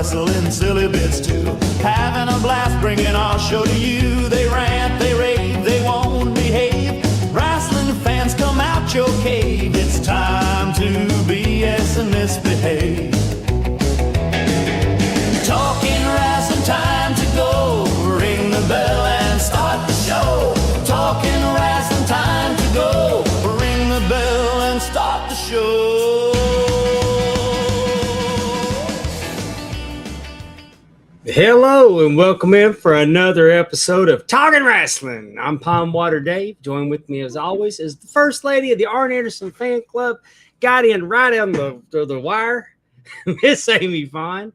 wrestling silly bits too. Having a blast bringing our show to you. They rant, they rave, they won't behave. Wrestling fans, come out your cave. It's time to BS and misbehave. Talking wrestling, time to go. Ring the bell and start the show. Talking wrestling, time to go. Ring the bell and start the show. Hello and welcome in for another episode of Talking Wrestling. I'm Palmwater Dave. Join with me as always is the First Lady of the Arn Anderson fan club. Got in right on the wire, Miss Amy Vaughn.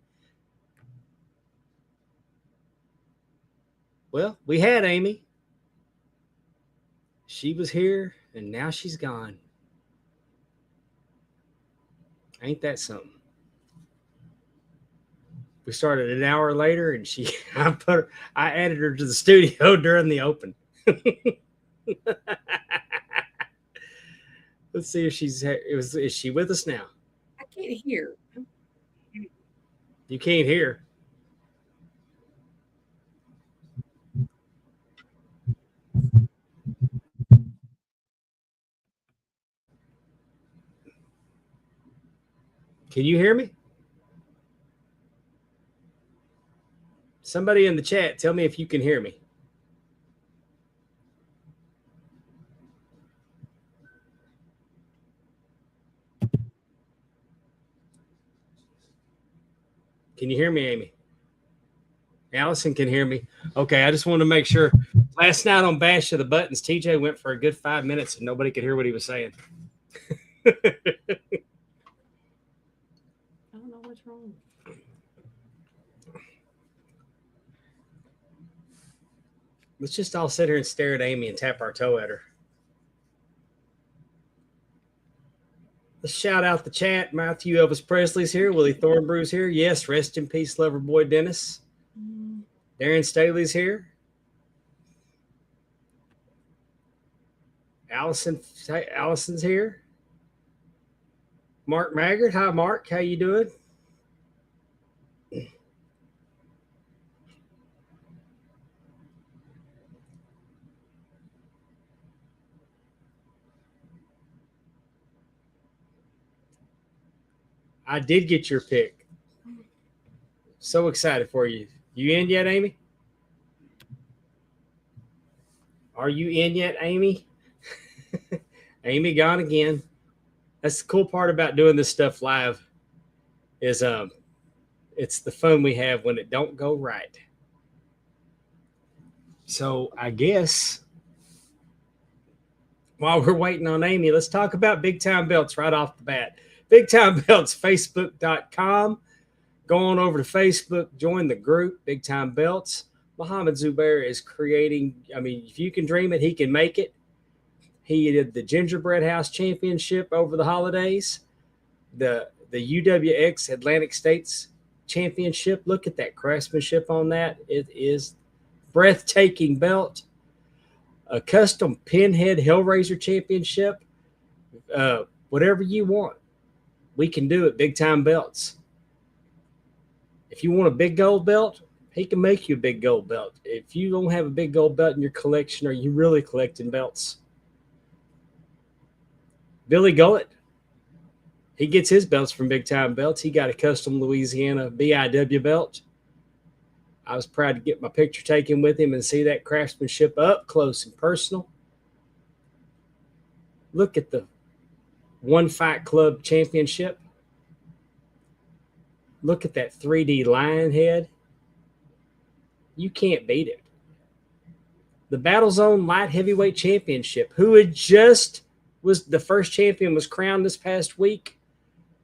Well, we had Amy. She was here and now she's gone. Ain't that something? We started an hour later, and I added her to the studio during the open. Let's see if is she with us now? I can't hear. You can't hear. Can you hear me? Somebody in the chat, tell me if you can hear me. Can you hear me, Amy? Allison can hear me. Okay, I just wanted to make sure. Last night on Bash of the Buttons, TJ went for a good 5 minutes and nobody could hear what he was saying. I don't know what's wrong. Let's just all sit here and stare at Amy and tap our toe at her. Let's shout out the chat. Matthew Elvis Presley's here. Willie Thornbrew's here. Yes, rest in peace, lover boy Dennis. Darren Staley's here. Allison's here. Mark Maggard. Hi, Mark. How you doing? I did get your pick. So excited for you. You in yet, Amy? Are you in yet, Amy? Amy gone again. That's the cool part about doing this stuff live is it's the fun we have when it don't go right. So I guess while we're waiting on Amy, let's talk about Big Time Belts right off the bat. Big Time Belts, Facebook.com. Go on over to Facebook, join the group, Big Time Belts. Muhammad Zubair is creating, if you can dream it, he can make it. He did the Gingerbread House Championship over the holidays, the UWX Atlantic States Championship. Look at that craftsmanship on that. It is breathtaking belt. A custom Pinhead Hellraiser Championship. Whatever you want. We can do it, Big Time Belts. If you want a big gold belt, he can make you a big gold belt. If you don't have a big gold belt in your collection, are you really collecting belts? Billy Gullett, he gets his belts from Big Time Belts. He got a custom Louisiana BIW belt. I was proud to get my picture taken with him and see that craftsmanship up close and personal. Look at the One Fight Club Championship. Look at that 3D lion head. You can't beat it. The Battle Zone Light Heavyweight Championship, who had just was the first champion, was crowned this past week.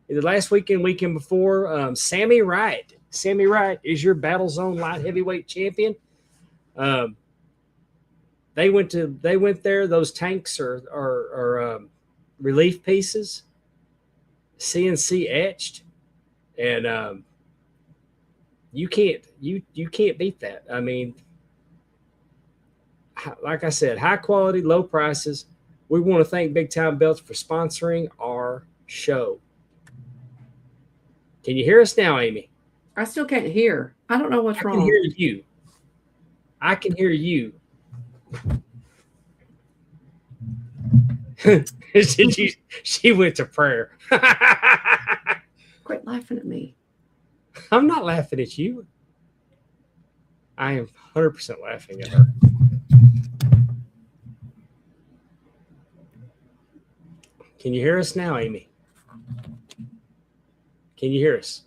The last weekend before, Sammy Wright. Sammy Wright is your Battle Zone Light Heavyweight Champion. They went there. Those tanks are relief pieces, CNC etched, and you can't beat that. Like I said, high quality, low prices. We want to thank Big Time Belts for sponsoring our show. Can you hear us now, Amy? I still can't hear. I don't know what's I can wrong. hear you. I can hear you. She went to prayer. Quit laughing at me. I'm not laughing at you. I am 100% laughing at her. Can you hear us now, Amy? Can you hear us?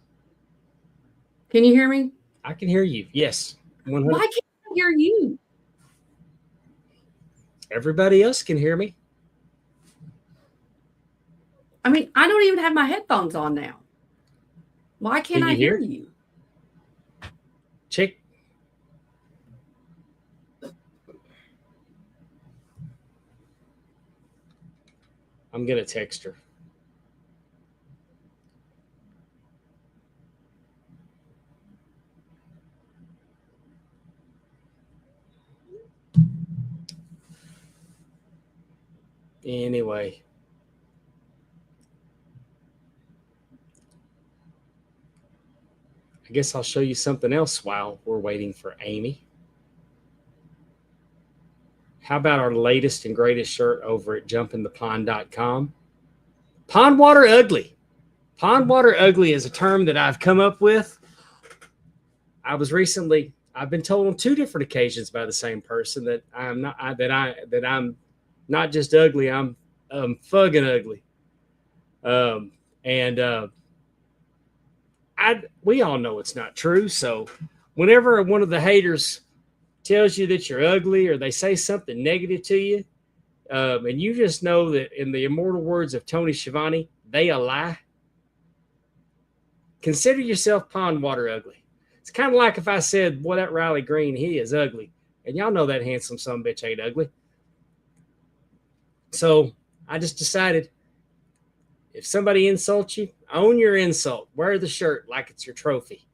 Can you hear me? I can hear you. Yes. 100. Why can't I hear you? Everybody else can hear me. I mean, I don't even have my headphones on now. Why can't Can you I hear hear? you? Check. I'm going to text her. Anyway. I guess I'll show you something else while we're waiting for Amy. How about our latest and greatest shirt over at jumpinthepond.com? Pond water ugly. Pond water ugly is a term that I've come up with. I've been told on 2 different occasions by the same person that I'm not just ugly, I'm fucking ugly. We all know it's not true. So whenever one of the haters tells you that you're ugly or they say something negative to you, and you just know that in the immortal words of Tony Schiavone, they a lie, consider yourself pond water ugly. It's kind of like if I said, boy, that Riley Green, he is ugly. And y'all know that handsome son of a bitch ain't ugly. So I just decided, if somebody insults you, own your insult. Wear the shirt like it's your trophy.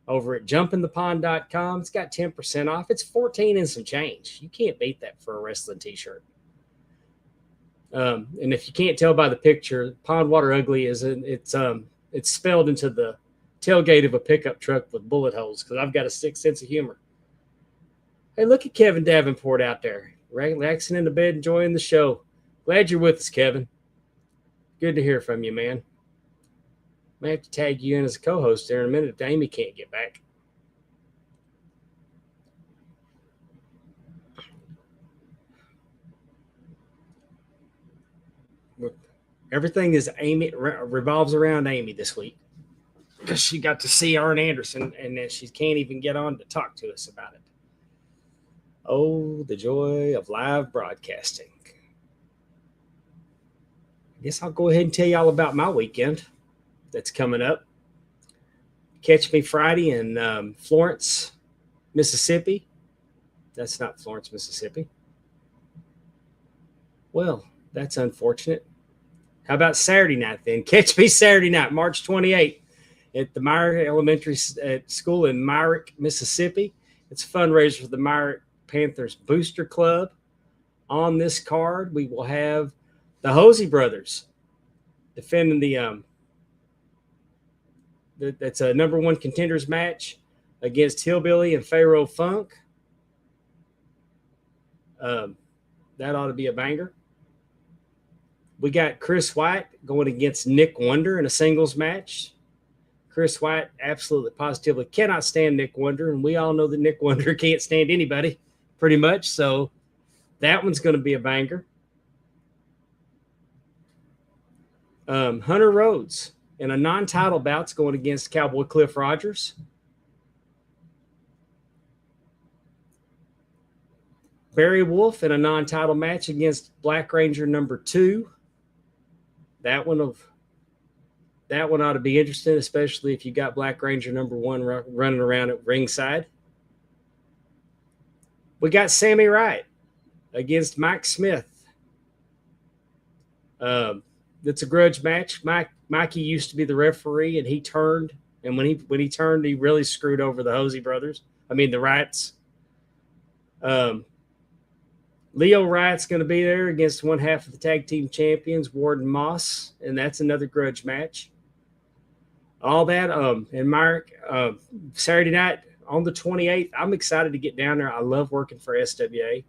Over at jumpinthepond.com, it's got 10% off. It's $14 and some change. You can't beat that for a wrestling t-shirt. And if you can't tell by the picture, Pond Water Ugly it's spelled into the tailgate of a pickup truck with bullet holes because I've got a sick sense of humor. Hey, look at Kevin Davenport out there, relaxing in the bed, enjoying the show. Glad you're with us, Kevin. Good to hear from you, man. May have to tag you in as a co-host there in a minute if Amy can't get back. Everything is Amy revolves around Amy this week because she got to see Arn Anderson and then she can't even get on to talk to us about it. Oh, the joy of live broadcasting. I guess I'll go ahead and tell you all about my weekend that's coming up. Catch me Friday in Florence, Mississippi. That's not Florence, Mississippi. Well, that's unfortunate. How about Saturday night then? Catch me Saturday night, March 28th at the Myrick Elementary School in Myrick, Mississippi. It's a fundraiser for the Myrick Panthers Booster Club. On this card, we will have the Hosey brothers defending that's a number 1 contenders match against Hillbilly and Pharaoh Funk. That ought to be a banger. We got Chris White going against Nick Wonder in a singles match. Chris White absolutely positively cannot stand Nick Wonder, and we all know that Nick Wonder can't stand anybody pretty much, so that one's going to be a banger. Hunter Rhodes in a non-title bout's going against Cowboy Cliff Rogers. Barry Wolf in a non-title match against Black Ranger number 2. That one ought to be interesting, especially if you got Black Ranger number 1 running around at ringside. We got Sammy Wright against Mike Smith. It's a grudge match. Mikey used to be the referee, and he turned. And when he turned, he really screwed over the Hosey brothers. I mean, the Wrights. Leo Wright's going to be there against one half of the tag team champions, Ward and Moss, and that's another grudge match. all that. And Mark, Saturday night on the 28th, I'm excited to get down there. I love working for SWA.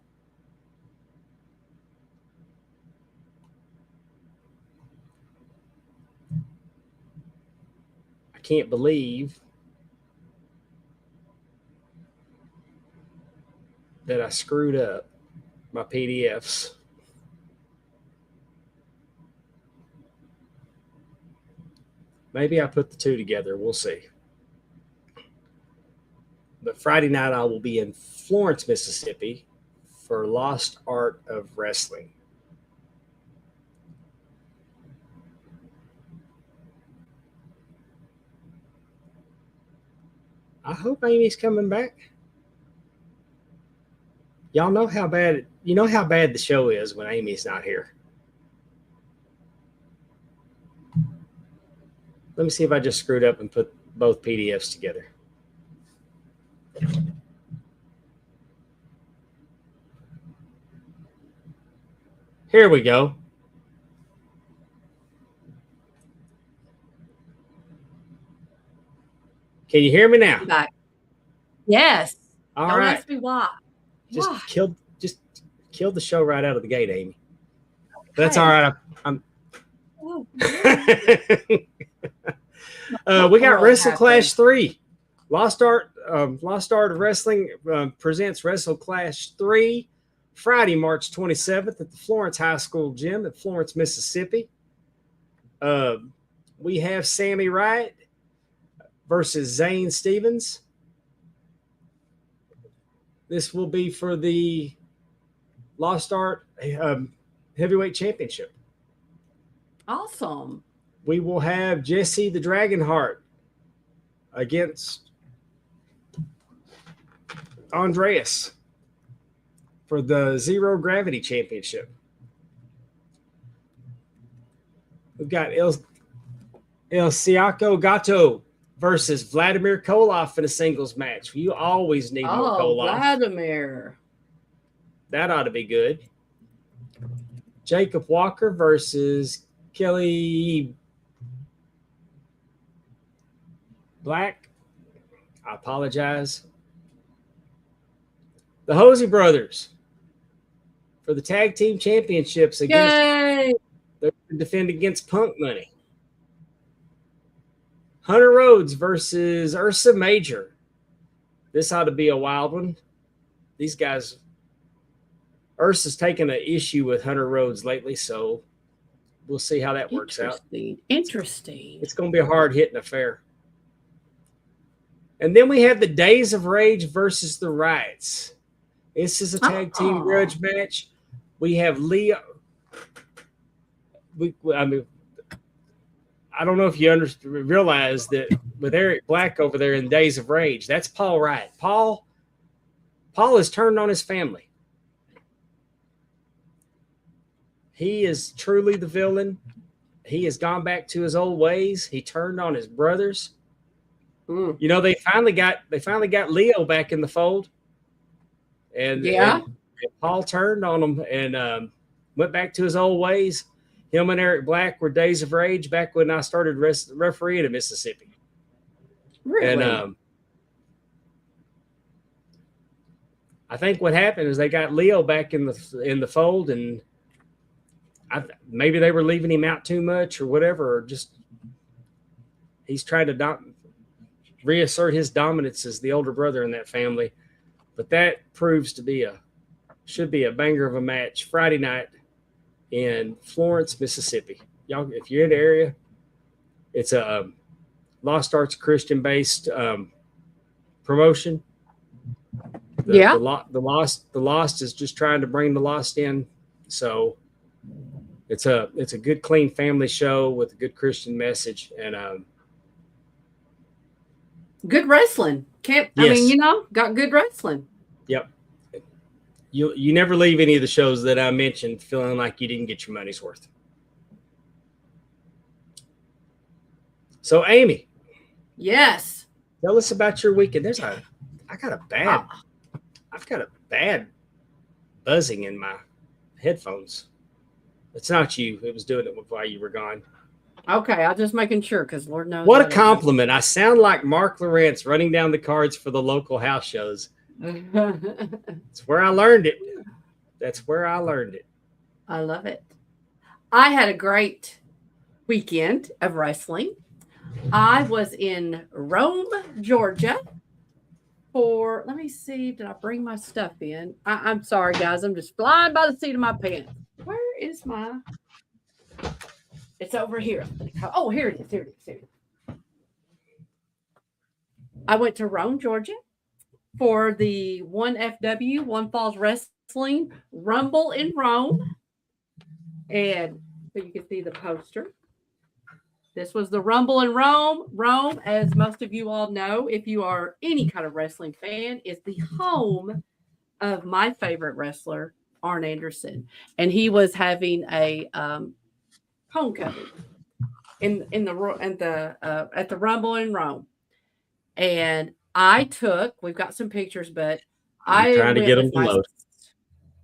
I can't believe that I screwed up my PDFs. Maybe I put the two together. We'll see. But Friday night, I will be in Florence, Mississippi for Lost Art of Wrestling. I hope Amy's coming back. Y'all know how bad, how bad the show is when Amy's not here. Let me see if I just screwed up and put both PDFs together. Here we go. Can you hear me now? Back. Yes. All Don't right. ask me why. Just Why? killed the show right out of the gate, Amy. But that's all right. I'm Oh, we got What Wrestle happened? Clash 3. Lost Art of Wrestling presents Wrestle Clash 3 Friday, March 27th at the Florence High School Gym at Florence, Mississippi. We have Sammy Wright versus Zane Stevens. This will be for the Lost Art Heavyweight Championship. Awesome. We will have Jesse the Dragonheart against Andreas for the Zero Gravity Championship. We've got El Siaco Gato versus Vladimir Koloff in a singles match. You always need more Koloff. Vladimir. That ought to be good. Jacob Walker versus Kelly Black. I apologize. The Hosey Brothers for the tag team championships against Yay. they're to defend against Punk Money. Hunter Rhodes versus Ursa Major. This ought to be a wild one. These guys, Ursa's taken an issue with Hunter Rhodes lately, so we'll see how that works out. Interesting. It's going to be a hard-hitting affair. And then we have the Days of Rage versus the Riots. This is a tag team grudge match. We have Leo. I don't know if you realize that with Eric Black over there in Days of Rage, that's Paul Wright. Paul has turned on his family. He is truly the villain. He has gone back to his old ways. He turned on his brothers. Mm. They finally got Leo back in the fold. And Paul turned on him and went back to his old ways. Him and Eric Black were Days of Rage back when I started refereeing in Mississippi. Really? And I think what happened is they got Leo back in the fold, and maybe they were leaving him out too much or whatever, or just he's trying to reassert his dominance as the older brother in that family. But that proves to should be a banger of a match Friday night in Florence, Mississippi. Y'all, if you're in the area, it's a Lost Arts Christian-based promotion. The Lost is just trying to bring the Lost in. So it's a good, clean family show with a good Christian message and good wrestling. Got good wrestling. Yep. You never leave any of the shows that I mentioned feeling like you didn't get your money's worth. So, Amy. Yes. Tell us about your weekend. I've got a bad buzzing in my headphones. It's not you. It was doing it while you were gone. Okay, I'm just making sure because Lord knows. What a compliment. I sound like Mark Lawrence running down the cards for the local house shows. It's where I learned it. That's where I learned it. I love it. I had a great weekend of wrestling. I was in Rome, Georgia for, let me see, did I bring my stuff in? I'm sorry, guys. I'm just flying by the seat of my pants. Where is my, it's over here. Oh, here it is. Here it is. I went to Rome, Georgia for the 1FW, One Falls Wrestling Rumble in Rome. And so you can see the poster. This was the Rumble in Rome. Rome, as most of you all know, if you are any kind of wrestling fan, is the home of my favorite wrestler, Arn Anderson. And he was having a homecoming at the Rumble in Rome. And we've got some pictures, but I'm trying to get them to load.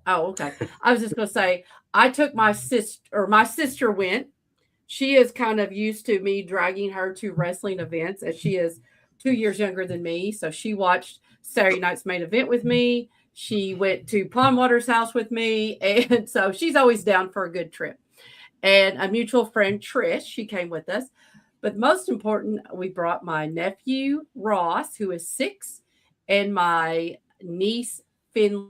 Oh, okay. I was just going to say, I took my sister went. She is kind of used to me dragging her to wrestling events as she is 2 years younger than me. So she watched Saturday night's main event with me. She went to Pondwater's house with me. And so she's always down for a good trip. And a mutual friend, Trish, she came with us. But most important, we brought my nephew, Ross, who is 6, and my niece, Finn,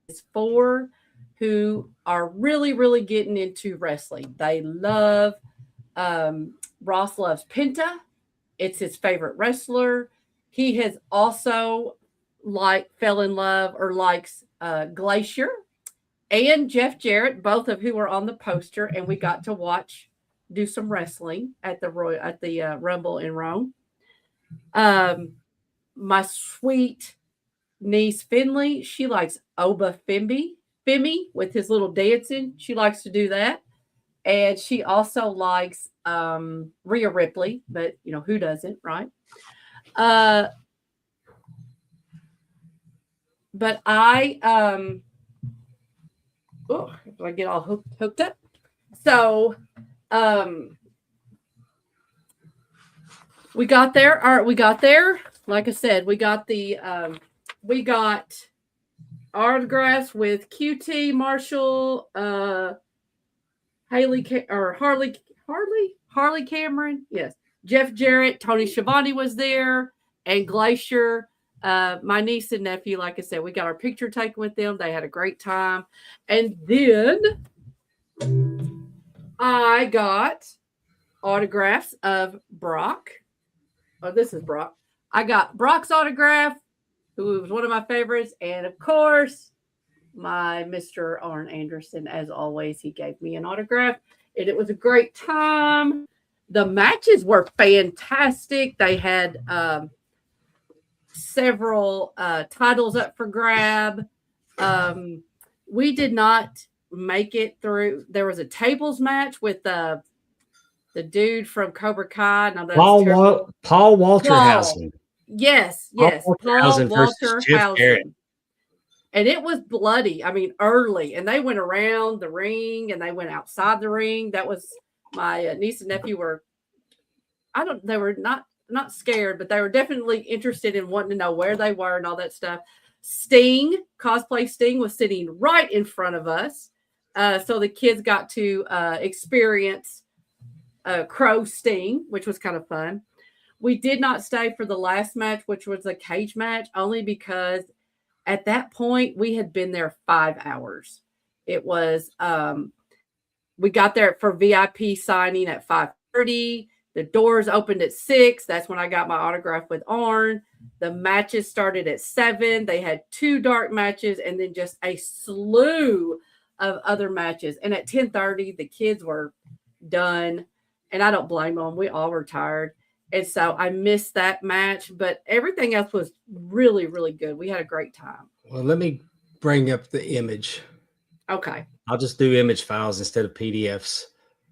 is 4, who are really, really getting into wrestling. They love, Ross loves Penta. It's his favorite wrestler. He has also fell in love or likes Glacier and Jeff Jarrett, both of who were on the poster, and we got to do some wrestling at the Rumble in Rome. My sweet niece Finley, she likes Oba Femi with his little dancing. She likes to do that. And she also likes Rhea Ripley, but who doesn't, right? But I get all hooked up. So we got there. All right, we got there. Like I said, we got autographs with QT, Marshall, Harley Cameron. Yes. Jeff Jarrett, Tony Schiavone was there, and Glacier. My niece and nephew, like I said, we got our picture taken with them. They had a great time. And then I got autographs of Brock. Oh, this is Brock. I got Brock's autograph, who was one of my favorites. And of course, my Mr. Arn Anderson, as always, he gave me an autograph. And it was a great time. The matches were fantastic. They had several titles up for grab. We did not make it through. There was a tables match with the dude from Cobra Kai. Now, Paul Walterhausen. Yes. Paul Walterhausen. And it was bloody. I mean, early. And they went around the ring and they went outside the ring. That was my niece and nephew they were not scared, but they were definitely interested in wanting to know where they were and all that stuff. Cosplay Sting was sitting right in front of us. So the kids got to experience Crow Sting, which was kind of fun. We did not stay for the last match, which was a cage match, only because at that point we had been there 5 hours. It was, we got there for VIP signing at 5:30. The doors opened at 6. That's when I got my autograph with Arn. The matches started at 7. They had 2 dark matches and then just a slew of other matches. And at 10:30, the kids were done. And I don't blame them. We all were tired. And so I missed that match. But everything else was really, really good. We had a great time. Well, let me bring up the image. Okay. I'll just do image files instead of PDFs.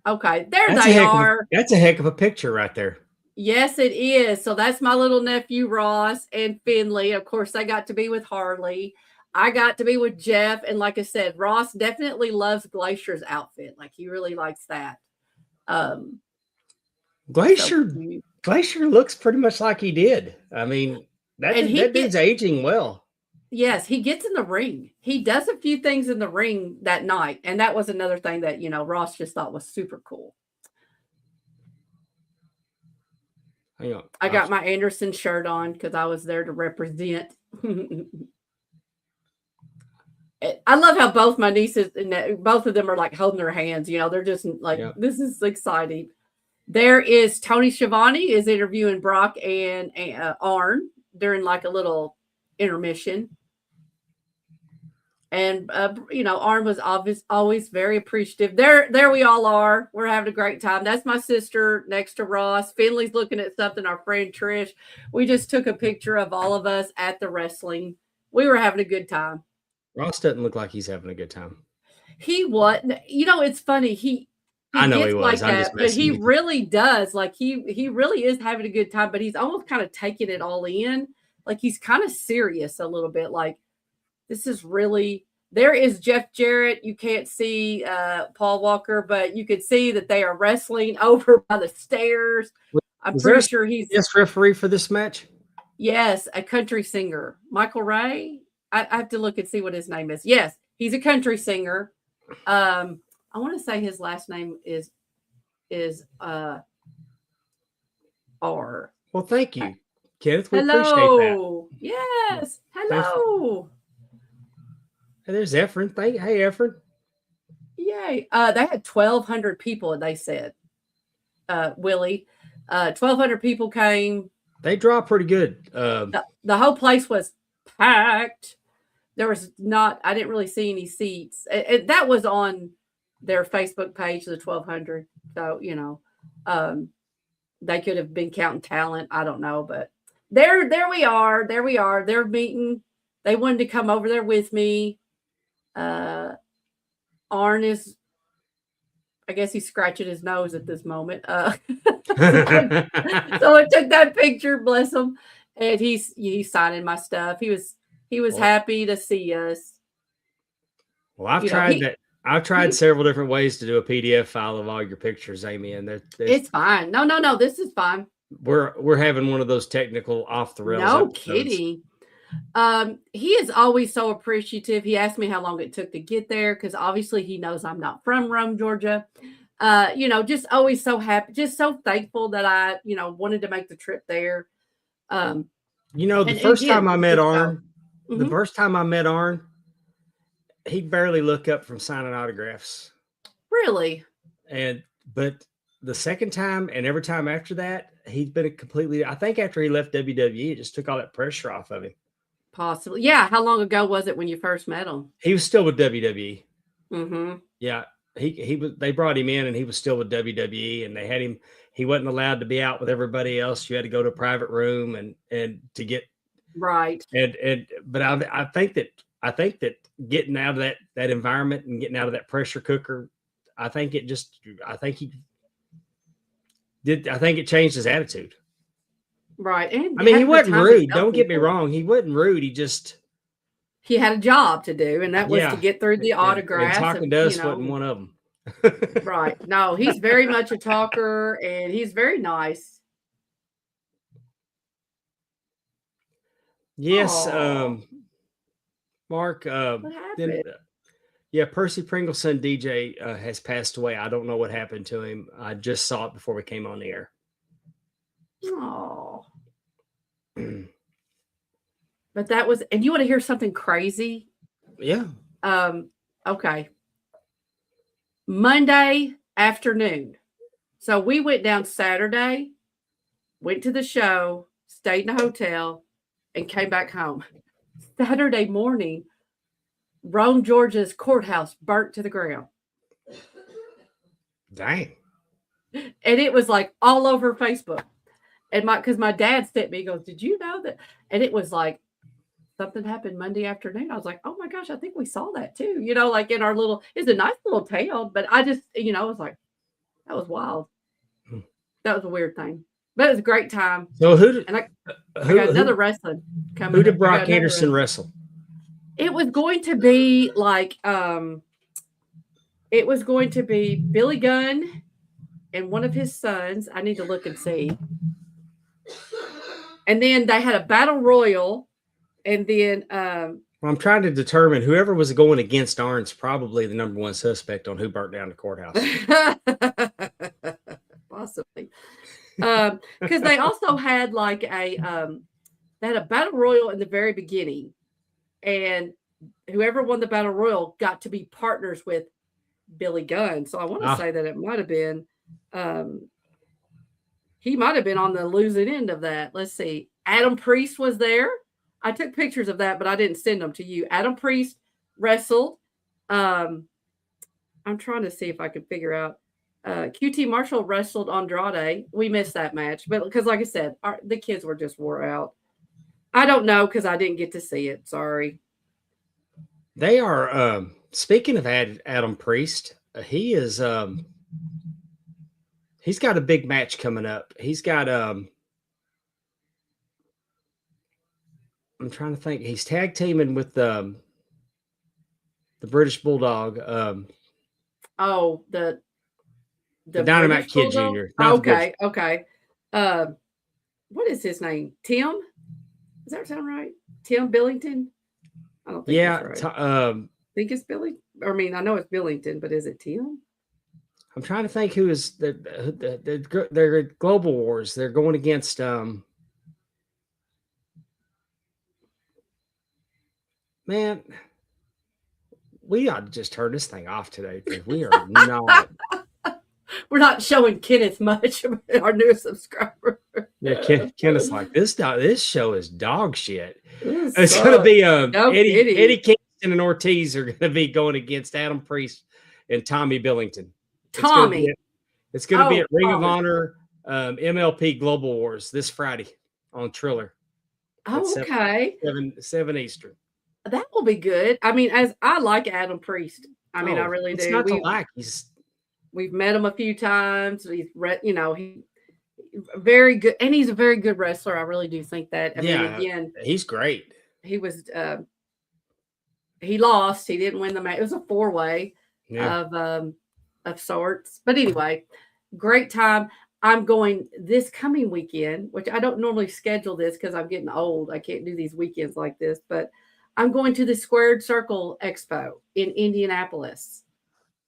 Okay, they are. That's a heck of a picture right there. Yes, it is. So that's my little nephew, Ross, and Finley. Of course, they got to be with Harley. I got to be with Jeff. And like I said, Ross definitely loves Glacier's outfit. Like, he really likes that. Glacier looks pretty much like he did. I mean, that dude's aging well. Yes, he gets in the ring. He does a few things in the ring that night. And that was another thing that, Ross just thought was super cool. Hang on. I got my Anderson shirt on because I was there to represent. I love how both my nieces, and both of them are like holding their hands. They're just like, This is exciting. There is Tony Schiavone is interviewing Brock and Arn during like a little intermission. And, Arn was always very appreciative. There we all are. We're having a great time. That's my sister next to Ross. Finley's looking at something. Our friend Trish. We just took a picture of all of us at the wrestling. We were having a good time. Ross doesn't look like he's having a good time. He wasn't. It's funny. I know he was like that, but he really does. Like he really is having a good time, but he's almost kind of taking it all in. Like he's kind of serious a little bit. Like, this is really, there is Jeff Jarrett. You can't see Paul Walker, but you could see that they are wrestling over by the stairs. I'm pretty sure he's referee for this match. Yes, a country singer, Michael Ray. I have to look and see what his name is. Yes, he's a country singer. I want to say his last name is R. Well, thank you, Kenneth. We appreciate that. Yes. Hello. Hey, there's Efren. Hey, Efren. Yay. They had 1,200 people, they said. Willie. 1,200 people came. They draw pretty good. The whole place was packed. There was I didn't really see any seats. That was on their Facebook page, the 1,200. So, they could have been counting talent. I don't know, but there we are. There we are. They're meeting. They wanted to come over there with me. Arn is, I guess he's scratching his nose at this moment. So I took that picture, bless him. And he's signing my stuff. He was happy to see us. Well, I've tried several different ways to do a PDF file of all your pictures, Amy, and it's fine. No, this is fine. We're having one of those technical off the rails. No kidding. He is always so appreciative. He asked me how long it took to get there because obviously he knows I'm not from Rome, Georgia. Just always so happy, just so thankful that I, wanted to make the trip there. The first time I met Arn, he'd barely look up from signing autographs. Really? But the second time and every time after that, he's been I think after he left WWE, it just took all that pressure off of him. Possibly. Yeah. How long ago was it when you first met him? He was still with WWE. Mm-hmm. Yeah. They brought him in and he was still with WWE, and they had him. He wasn't allowed to be out with everybody else. You had to go to a private room and to get right. But I think that getting out of that environment and getting out of that pressure cooker, I think it changed his attitude. Right. And he wasn't rude. Don't get me wrong. He wasn't rude. He had a job to do, and that was to get through the autographs. And talking to us wasn't one of them. Right. No, he's very much a talker, and he's very nice. Yes. Mark, Percy Pringle's son DJ has passed away. I don't know what happened to him. I just saw it before we came on the air. Oh. But that was, and you want to hear something crazy? Yeah. Okay. Monday afternoon. So we went down Saturday, went to the show, stayed in a hotel, and came back home. Saturday morning, Rome, Georgia's courthouse burnt to the ground. Dang. And it was like all over Facebook. And because my dad sent me, he goes, "Did you know that?" And it was like something happened Monday afternoon. I was like, "Oh my gosh, I think we saw that too." Like in our it's a nice little town, but I just, I was like, that was wild. That was a weird thing, but it was a great time. So I got another wrestling coming. Who did Brock Anderson wrestle? It was going to be like, it was going to be Billy Gunn, and one of his sons. I need to look and see. And then they had a battle royal, and then well, I'm trying to determine whoever was going against Arn's probably the number one suspect on who burnt down the courthouse. Possibly. Because they also had like they had a battle royal in the very beginning, and whoever won the battle royal got to be partners with Billy Gunn. So I want to say that it might have been he might have been on the losing end of that. Let's see. Adam Priest was there. I took pictures of that, but I didn't send them to you. Adam Priest wrestled. I'm trying to see if I can figure out. QT Marshall wrestled Andrade. We missed that match, but because, like I said, the kids were just wore out. I don't know because I didn't get to see it. Sorry. They are speaking of Adam Priest. He is he's got a big match coming up. He's got I'm trying to think. He's tag teaming with the British Bulldog. The Dynamite Kid Jr. Okay. What is his name? Tim? Does that sound right? Tim Billington? I don't think that's right. I think it's Billy. I mean, I know it's Billington, but is it Tim? I'm trying to think who is they're Global Wars. They're going against man. We ought to just turn this thing off today because we are not. We're not showing Kenneth much, our new subscriber. Yeah, Kenneth's like, this show is dog shit. It's going to be Eddie Kingston and Ortiz are going to be going against Adam Priest and Tommy Billington. It's going to be at Ring of Honor MLP Global Wars this Friday on Triller. Oh, okay. 7 Eastern. That will be good. I mean, as I like Adam Priest. I mean, I really do. It's not to like. We've met him a few times. He's very good, and he's a very good wrestler. I really do think that. I mean, again, he's great. He was. He lost. He didn't win the match. It was a 4-way of sorts. But anyway, great time. I'm going this coming weekend, which I don't normally schedule this because I'm getting old. I can't do these weekends like this, but I'm going to the Squared Circle Expo in Indianapolis.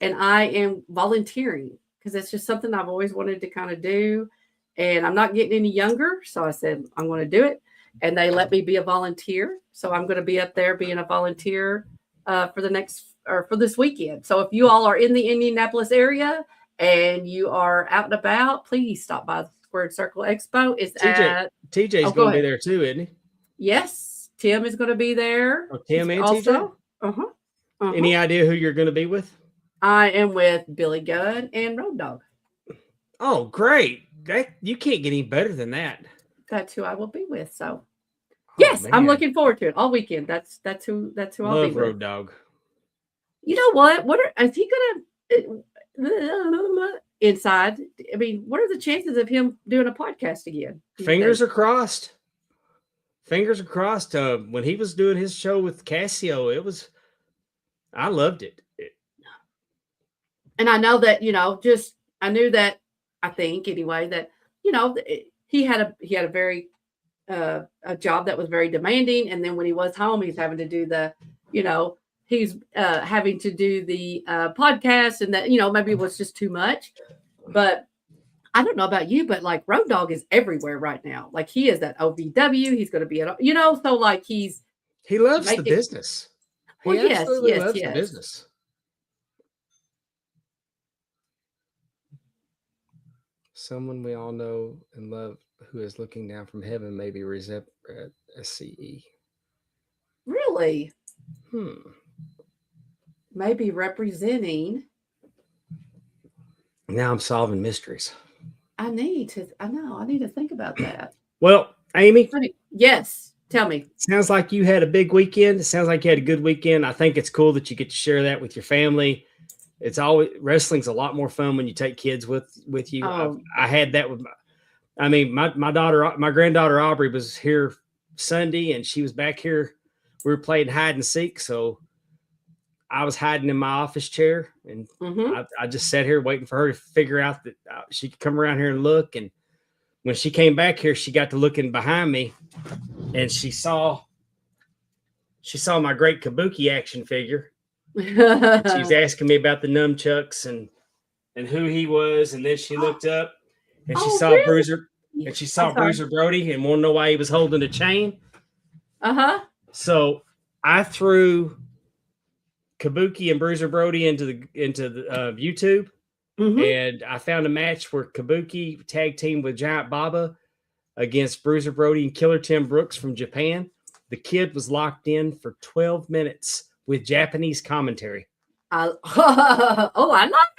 And I am volunteering because it's just something I've always wanted to kind of do. And I'm not getting any younger. So I said, I'm going to do it. And they let me be a volunteer. So I'm going to be up there being a volunteer for this weekend. So if you all are in the Indianapolis area and you are out and about, please stop by the Squared Circle Expo. TJ's going to be there too, isn't he? Yes. Tim is going to be there. Oh, Tim and TJ? Any idea who you're going to be with? I am with Billy Gunn and Road Dogg. Oh, great. You can't get any better than that. That's who I will be with. So yes, I'm looking forward to it all weekend. That's who I'll be with. Love Road Dogg. You know what? Is he gonna inside? I mean, what are the chances of him doing a podcast again? Fingers are crossed. Fingers are crossed. When he was doing his show with Casio, I loved it. And I know that, I knew that, I think anyway, that, he had a very, a job that was very demanding. And then when he was home, he's having to do he's having to do the podcast, and that, maybe it was just too much. But I don't know about you, but like Road Dogg is everywhere right now. Like he is at OVW. He's going to be at, so like he loves the business. Well, yes, loves the business. Someone we all know and love who is looking down from heaven, maybe SCE. Really? Maybe representing. Now I'm solving mysteries. I need to think about that. Well, Amy. Yes. Tell me. Sounds like you had a big weekend. It sounds like you had a good weekend. I think it's cool that you get to share that with your family. It's always, wrestling's a lot more fun when you take kids with you. I had that with my daughter, my granddaughter Aubrey was here Sunday and she was back here. We were playing hide and seek. So I was hiding in my office chair, and I just sat here waiting for her to figure out that she could come around here and look. And when she came back here, she got to looking behind me, and she saw my great Kabuki action figure. She was asking me about the nunchucks and who he was, and then she looked up and she saw really? Bruiser, and she saw Bruiser Brody, and want to know why he was holding a chain. So I threw Kabuki and Bruiser Brody into the YouTube, and I found a match where Kabuki tag team with Giant Baba against Bruiser Brody and Killer Tim Brooks from Japan. The kid was locked in for 12 minutes with Japanese commentary. I love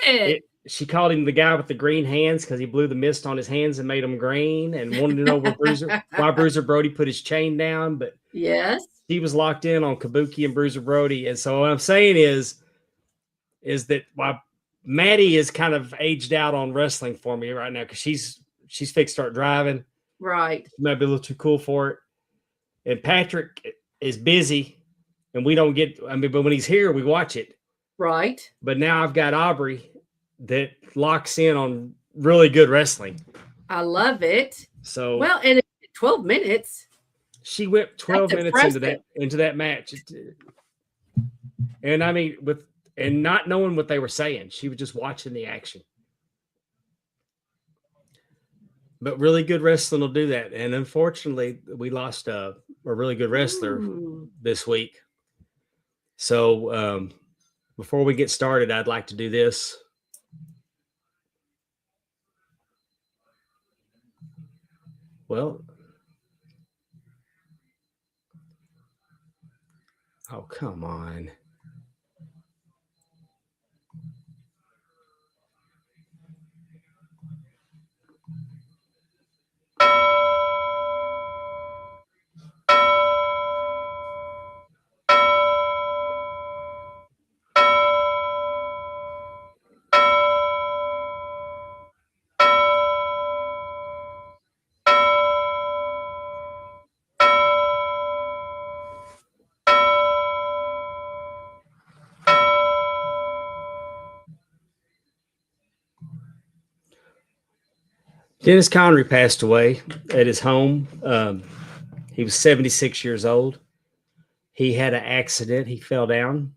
it. She called him the guy with the green hands because he blew the mist on his hands and made them green, and wanted to know why Bruiser Brody put his chain down. But yes, he was locked in on Kabuki and Bruiser Brody. And so what I'm saying is that while Maddie is kind of aged out on wrestling for me right now, because she's fixed to start driving. Right. She might be a little too cool for it. And Patrick is busy, and we don't get, but when he's here, we watch it. Right. But now I've got Aubrey that locks in on really good wrestling. I love it. So, well, and 12 minutes. She went 12 minutes into that match. And I mean, and not knowing what they were saying, she was just watching the action. But really good wrestling will do that. And unfortunately, we lost a really good wrestler this week. So before we get started, I'd like to do this. Well, oh, come on. Dennis Condrey passed away at his home. He was 76 years old. He had an accident. He fell down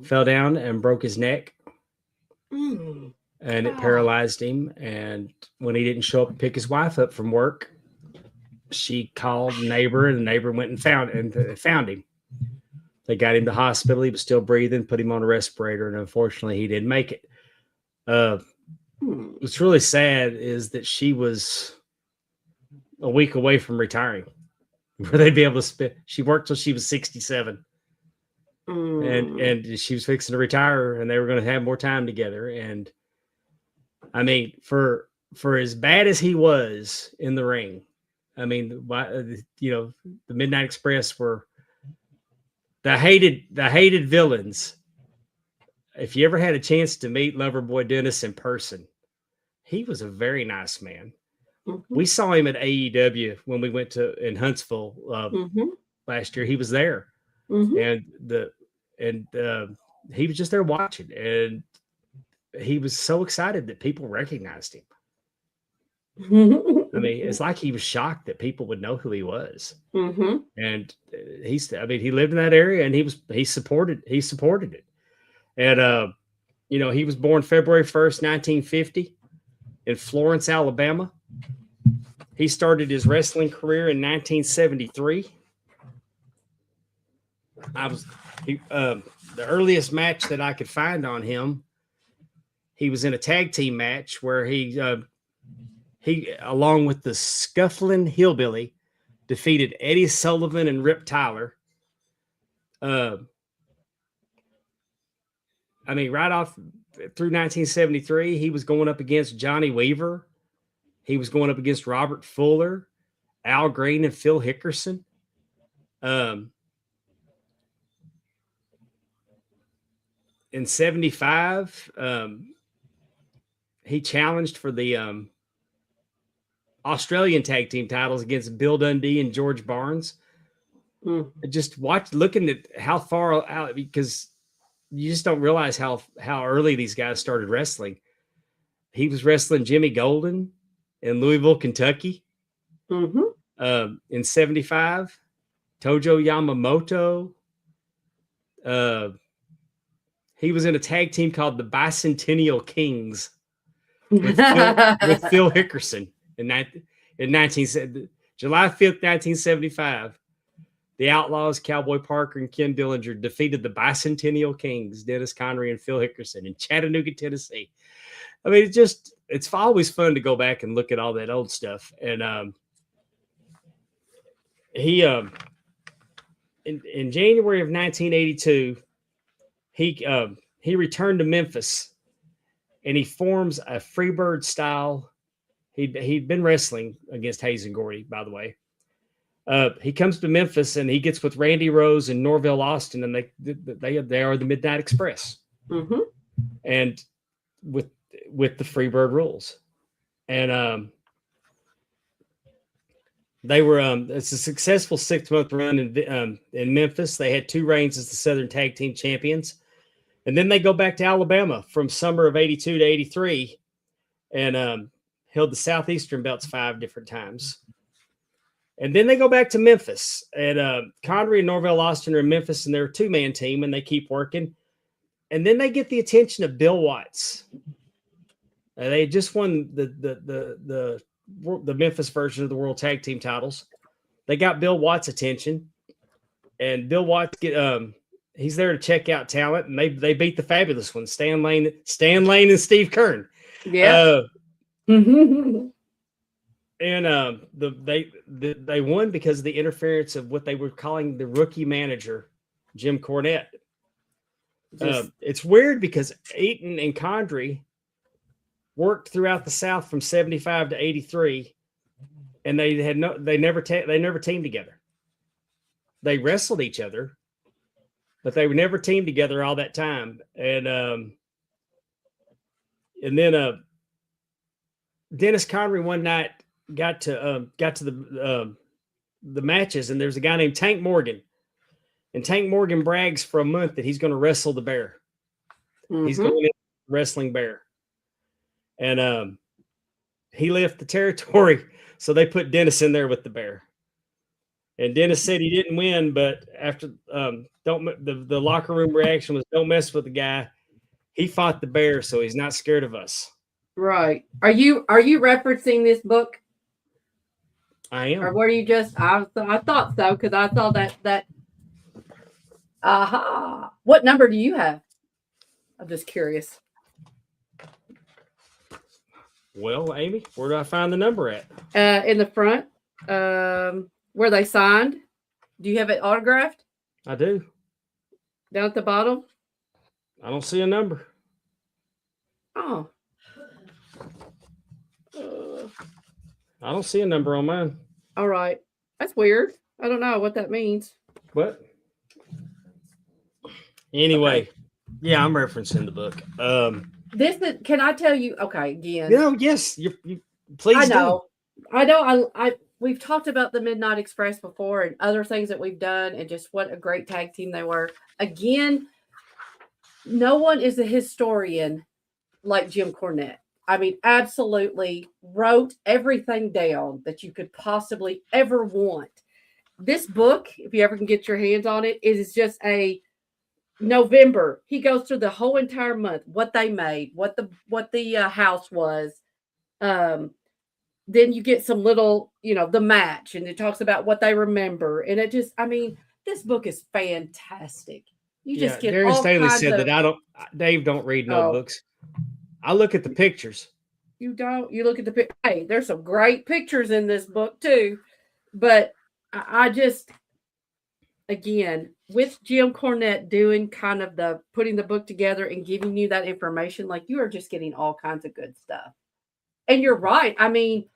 and broke his neck. And it paralyzed him. And when he didn't show up to pick his wife up from work, she called a neighbor, and the neighbor went and found him. They got him to the hospital. He was still breathing, put him on a respirator, and unfortunately he didn't make it. What's really sad is that she was a week away from retiring, where they'd be able to spend. She worked till she was 67, and she was fixing to retire, and they were going to have more time together. And I mean, for as bad as he was in the ring, I mean, the Midnight Express were the hated villains. If you ever had a chance to meet Loverboy Dennis in person, he was a very nice man. We saw him at AEW when we went in Huntsville last year. He was there, and he was just there watching, and he was so excited that people recognized him. I mean, it's like he was shocked that people would know who he was. And he lived in that area, and he supported it. And, he was born February 1st, 1950 in Florence, Alabama. He started his wrestling career in 1973. The earliest match that I could find on him, he was in a tag team match where he along with the Scuffling Hillbilly, defeated Eddie Sullivan and Rip Tyler. Right off through 1973, he was going up against Johnny Weaver. He was going up against Robert Fuller, Al Green, and Phil Hickerson. In 75, he challenged for the Australian tag team titles against Bill Dundee and George Barnes. Just looking at how far out, because you just don't realize how early these guys started wrestling. He was wrestling Jimmy Golden in Louisville, Kentucky, in '75. Tojo Yamamoto. He was in a tag team called the Bicentennial Kings with Phil Hickerson in July 5th, 1975. The Outlaws, Cowboy Parker, and Ken Dillinger defeated the Bicentennial Kings, Dennis Condrey and Phil Hickerson, in Chattanooga, Tennessee. I mean, it's always fun to go back and look at all that old stuff. And he in January of 1982, he returned to Memphis, and he forms a Freebird style. He'd been wrestling against Hayes and Gordy, by the way. He comes to Memphis, and he gets with Randy Rose and Norville Austin, and they are the Midnight Express, and with the Freebird rules, and they were it's a successful 6-month run in Memphis. They had 2 reigns as the Southern Tag Team Champions, and then they go back to Alabama from summer of '82 to '83, and held the Southeastern belts 5 different times. And then they go back to Memphis, and Condrey and Norville Austin are in Memphis, and they're a 2-man team, and they keep working. And then they get the attention of Bill Watts. They had just won the Memphis version of the World Tag Team titles. They got Bill Watts' attention, and Bill Watts he's there to check out talent, and they beat the fabulous ones, Stan Lane, and Steve Kern. Yeah. And they won because of the interference of what they were calling the rookie manager, Jim Cornette. It's weird because Eaton and Condrey worked throughout the South from '75 to '83, and they never teamed together. They wrestled each other, but they were never teamed together all that time. And then Dennis Condrey one night got to the matches, and there's a guy named Tank Morgan, and Tank Morgan brags for a month that he's going to wrestle the Bear. He's going to wrestling Bear, and he left the territory, so they put Dennis in there with the Bear. And Dennis said he didn't win, but after the locker room reaction was, "Don't mess with the guy. He fought the Bear, so he's not scared of us." Right. Are you referencing this book? I am. Or were you just? I thought so, because I saw that. Aha! What number do you have? I'm just curious. Well, Amy, where do I find the number at? In the front, where they signed. Do you have it autographed? I do. Down at the bottom. I don't see a number. Oh. I don't see a number on mine. All right. That's weird. I don't know what that means. What? Anyway, okay. Yeah, I'm referencing the book. This is, can I tell you? Okay, again. No, yes, you please. I know. I we've talked about the Midnight Express before and other things that we've done, and just what a great tag team they were. Again, no one is a historian like Jim Cornette. I mean, absolutely wrote everything down that you could possibly ever want. This book, if you ever can get your hands on it, is just a November. He goes through the whole entire month, what they made, what the house was. Then you get some little, the match, and it talks about what they remember. And it just, I mean, this book is fantastic. You just get Darren all Staley kinds said of, that Dave don't read no books. I look at the pictures. You don't. You look at the hey, there's some great pictures in this book too. But I just, again, with Jim Cornette doing kind of the putting the book together and giving you that information, like, you are just getting all kinds of good stuff. And you're right. I mean,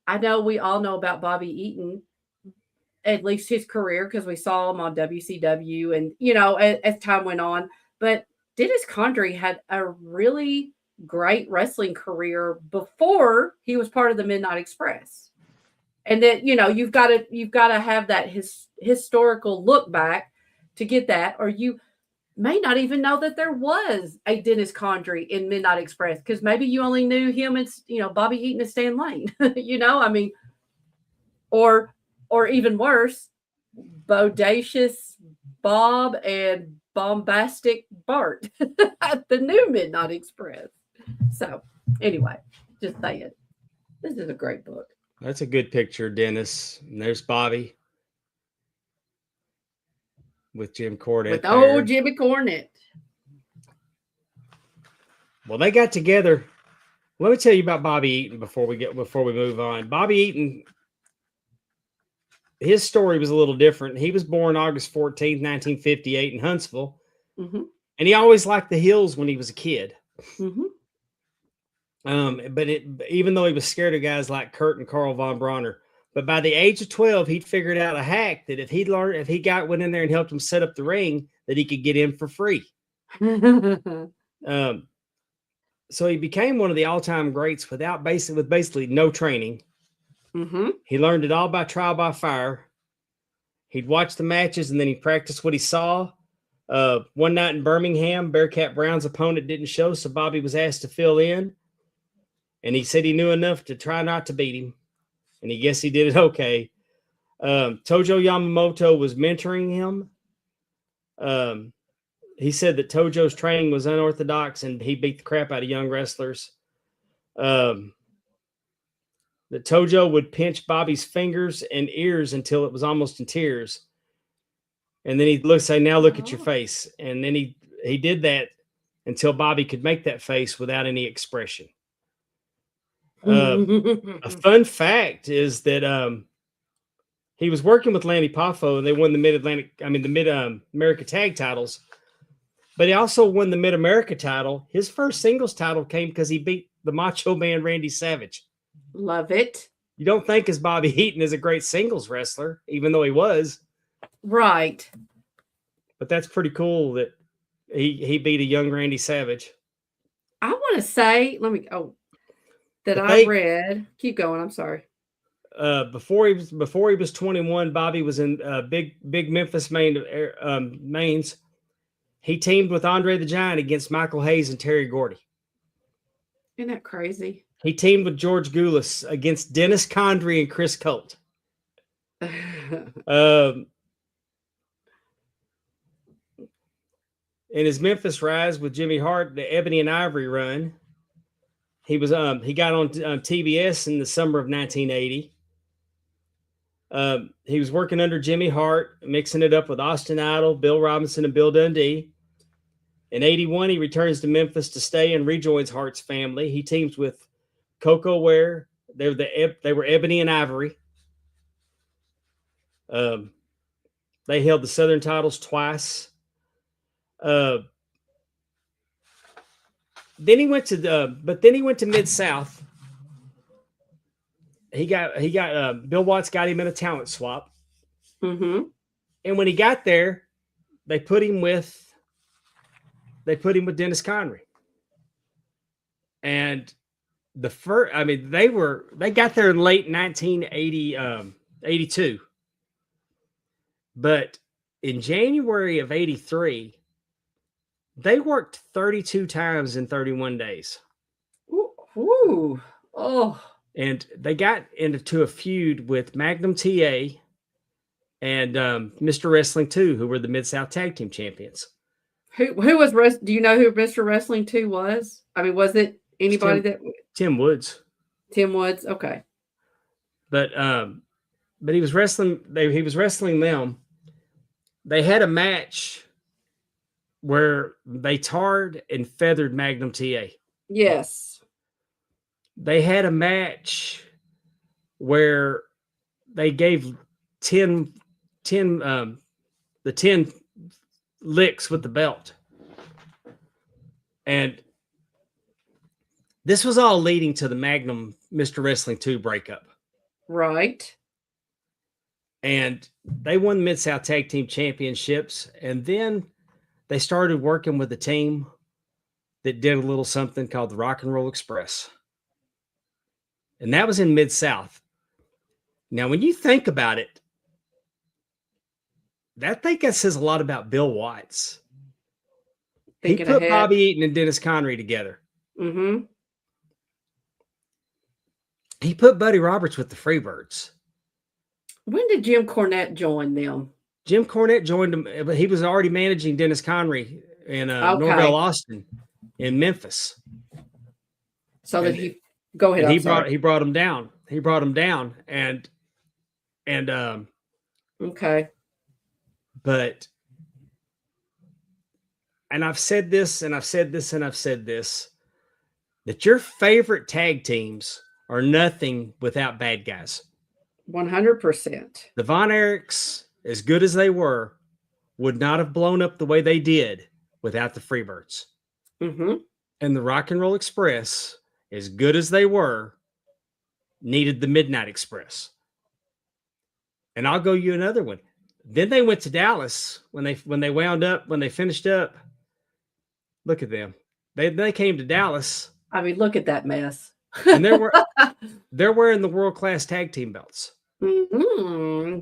I know we all know about Bobby Eaton, at least his career, because we saw him on WCW and, as time went on. But Dennis Condrey had a really great wrestling career before he was part of the Midnight Express. And then, you've got to have that historical look back to get that, or you may not even know that there was a Dennis Condrey in Midnight Express, because maybe you only knew him and, Bobby Eaton and Stan Lane, or even worse, Bodacious Bob and Bombastic Bart, the new Midnight Express. So anyway, just saying, this is a great book. That's a good picture, Dennis. And there's Bobby with Jim Cornette. With old Jimmy Cornette. Well, they got together. Let me tell you about Bobby Eaton before we move on. Bobby Eaton, his story was a little different. He was born August 14th, 1958 in Huntsville. Mm-hmm. And he always liked the hills when he was a kid. Mm-hmm. But even though he was scared of guys like Kurt and Carl von Bronner, but by the age of 12, he'd figured out a hack that if he went in there and helped him set up the ring, that he could get in for free. So he became one of the all-time greats with basically no training. Mm-hmm. He learned it all by trial by fire. He'd watch the matches and then he'd practice what he saw. One night in Birmingham, Bearcat Brown's opponent didn't show, so Bobby was asked to fill in. And he said he knew enough to try not to beat him. And he guessed he did it okay. Tojo Yamamoto was mentoring him. He said that Tojo's training was unorthodox and he beat the crap out of young wrestlers. That Tojo would pinch Bobby's fingers and ears until it was almost in tears. And then he'd say, now look at your face. And then he did that until Bobby could make that face without any expression. A fun fact is that he was working with Lanny Poffo and they won the Mid-America tag titles. But he also won the Mid-America title. His first singles title came because he beat the Macho Man Randy Savage. Love it. You don't think as Bobby Eaton is a great singles wrestler, even though he was. Right. But that's pretty cool that he beat a young Randy Savage. I want to say, I read. Keep going. I'm sorry. Before he was 21, Bobby was in big Memphis mains. He teamed with Andre the Giant against Michael Hayes and Terry Gordy. Isn't that crazy? He teamed with George Goulas against Dennis Condrey and Chris Colt. In his Memphis rise with Jimmy Hart, the Ebony and Ivory run, he got on TBS in the summer of 1980. He was working under Jimmy Hart, mixing it up with Austin Idol, Bill Robinson, and Bill Dundee. In 81, he returns to Memphis to stay and rejoins Hart's family. He teams with Coco Ware. They were Ebony and Ivory. They held the Southern titles twice. Then he went to Mid-South. Bill Watts got him in a talent swap. Mm-hmm. And when he got there, they put him with Dennis Condrey. And they got there in late 1982. But in January of 83, they worked 32 times in 31 days. Ooh. Oh. And they got into a feud with Magnum TA and Mr. Wrestling 2, who were the Mid-South Tag Team Champions. Who was do you know who Mr. Wrestling 2 was? I mean, was it anybody Tim Woods. Tim Woods, okay. But he was wrestling them. They had a match where they tarred and feathered Magnum TA. Yes. They had a match where they gave 10 licks with the belt. And this was all leading to the Magnum Mr. Wrestling 2 breakup. Right. And they won the Mid-South Tag Team Championships. And then they started working with a team that did a little something called the Rock and Roll Express. And that was in Mid-South. Now, when you think about it, that says a lot about Bill Watts. He put Bobby Eaton and Dennis Condrey together. Mm-hmm. He put Buddy Roberts with the Freebirds. When did Jim Cornette join them? Jim Cornette joined him, but he was already managing Dennis Condrey and Norvell Austin in Memphis. So that he go ahead. He brought him down. He brought him down, and okay. But and I've said this, and I've said this, and I've said this, that your favorite tag teams are nothing without bad guys. 100%. The Von Erichs, as good as they were, would not have blown up the way they did without the Freebirds. Mm-hmm. And the Rock and Roll Express, as good as they were, needed the Midnight Express. And I'll go you another one. Then they went to Dallas when they finished up. Look at them. They came to Dallas. I mean, look at that mess. And they're wearing the world-class tag team belts. Mm-hmm.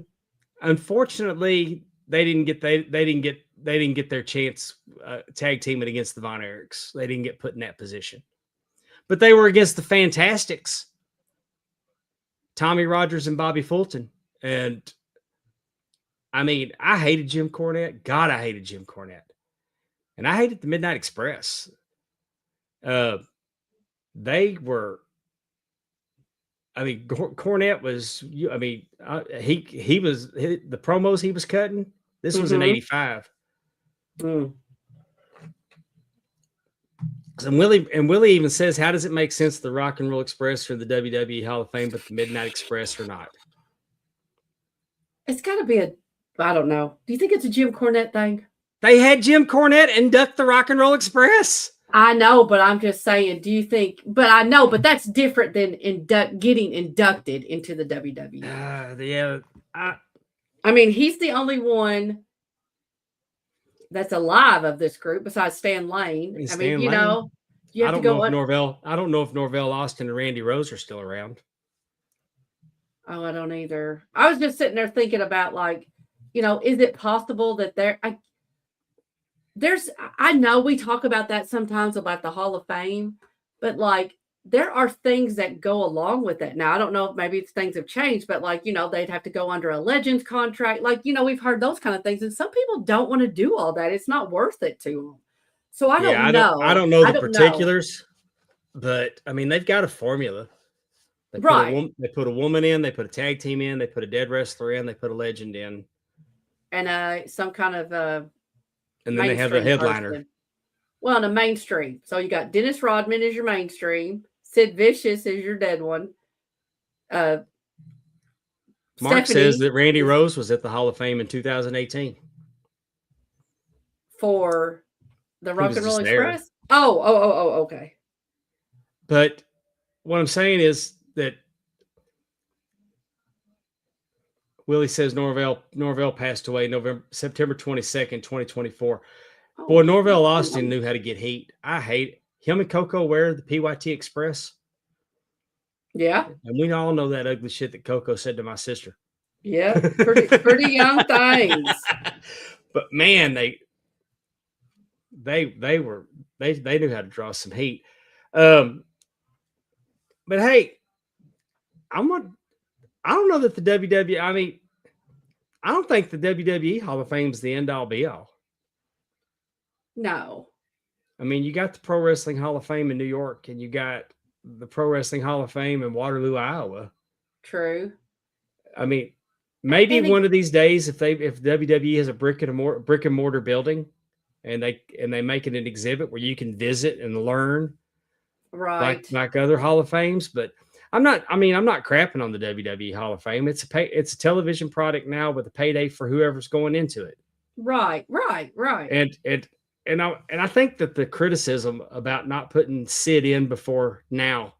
Unfortunately, they didn't get their chance tag teaming against the Von Erichs. They didn't get put in that position. But they were against the Fantastics, Tommy Rogers and Bobby Fulton. And I mean, I hated Jim Cornette. God, I hated Jim Cornette. And I hated the Midnight Express. They were, I mean, Cornette was, I mean, he was, the promos he was cutting, this was in 85. Mm. And Willie even says, how does it make sense the Rock and Roll Express or the WWE Hall of Fame, but the Midnight Express or not? It's got to be I don't know. Do you think it's a Jim Cornette thing? They had Jim Cornette induct the Rock and Roll Express. I know, but I'm just saying, do you think, but I know, but that's different than getting inducted into the WWE. Yeah. I mean, he's the only one that's alive of this group besides Stan Lane. You have to go. I don't know if Norvell Austin and Randy Rose are still around. Oh, I don't either. I was just sitting there thinking about, like, is it possible that I know we talk about that sometimes about the Hall of Fame, but like there are things that go along with it. Now, I don't know if maybe things have changed, but like, they'd have to go under a Legends contract. Like, we've heard those kind of things. And some people don't want to do all that. It's not worth it to them. So I don't know. I don't know the particulars, but I mean, they've got a formula. They put a woman in, they put a tag team in, they put a dead wrestler in, they put a legend in. And some kind of and then they have a headliner. Person. Well, in a mainstream. So you got Dennis Rodman as your mainstream. Sid Vicious is your dead one. Mark Stephanie says that Randy Rose was at the Hall of Fame in 2018. For the Rock and Roll Express? Oh, okay. But what I'm saying is that Willie says Norvell passed away September 22nd, 2024. Oh, Boy, Norvell Austin knew how to get heat. I hate it. Him and Coco wear the PYT Express. Yeah. And we all know that ugly shit that Coco said to my sister. Yeah, pretty young things. But man, they knew how to draw some heat. But hey, I don't know that the WWE, I mean, I don't think the WWE Hall of Fame is the end all be all. No. I mean, you got the Pro Wrestling Hall of Fame in New York, and you got the Pro Wrestling Hall of Fame in Waterloo, Iowa. True. I mean, maybe one of these days, if WWE has a brick and mortar building, and they make it an exhibit where you can visit and learn, right? Like other Hall of Fames, but I'm not crapping on the WWE Hall of Fame. It's a television product now with a payday for whoever's going into it. Right. And I think that the criticism about not putting Sid in before now,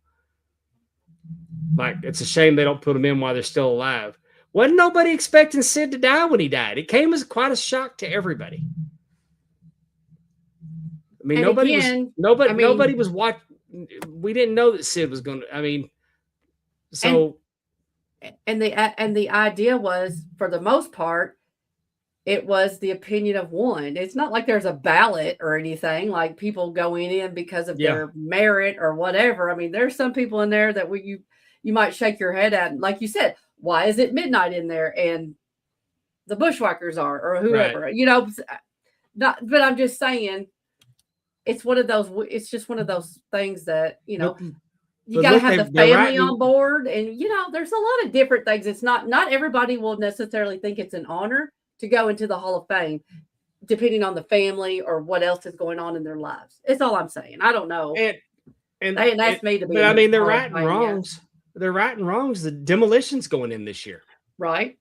like it's a shame they don't put him in while they're still alive. Wasn't nobody expecting Sid to die when he died? It came as quite a shock to everybody. I mean, nobody was watching. We didn't know that Sid was going to. I mean, so And the idea was, for the most part, it was the opinion of one. It's not like there's a ballot or anything, like people going in because of their merit or whatever. I mean, there's some people in there that you might shake your head at. Like you said, why is it midnight in there? And the Bushwhackers are, or whoever, right. But I'm just saying, it's just one of those things that, you got to have the family on board. And, there's a lot of different things. It's not everybody will necessarily think it's an honor to go into the Hall of Fame, depending on the family or what else is going on in their lives. It's all I'm saying. I don't know. And that's me to be. But I mean, they're right and wrongs. Yeah. They're right and wrongs. The Demolition's going in this year. Right.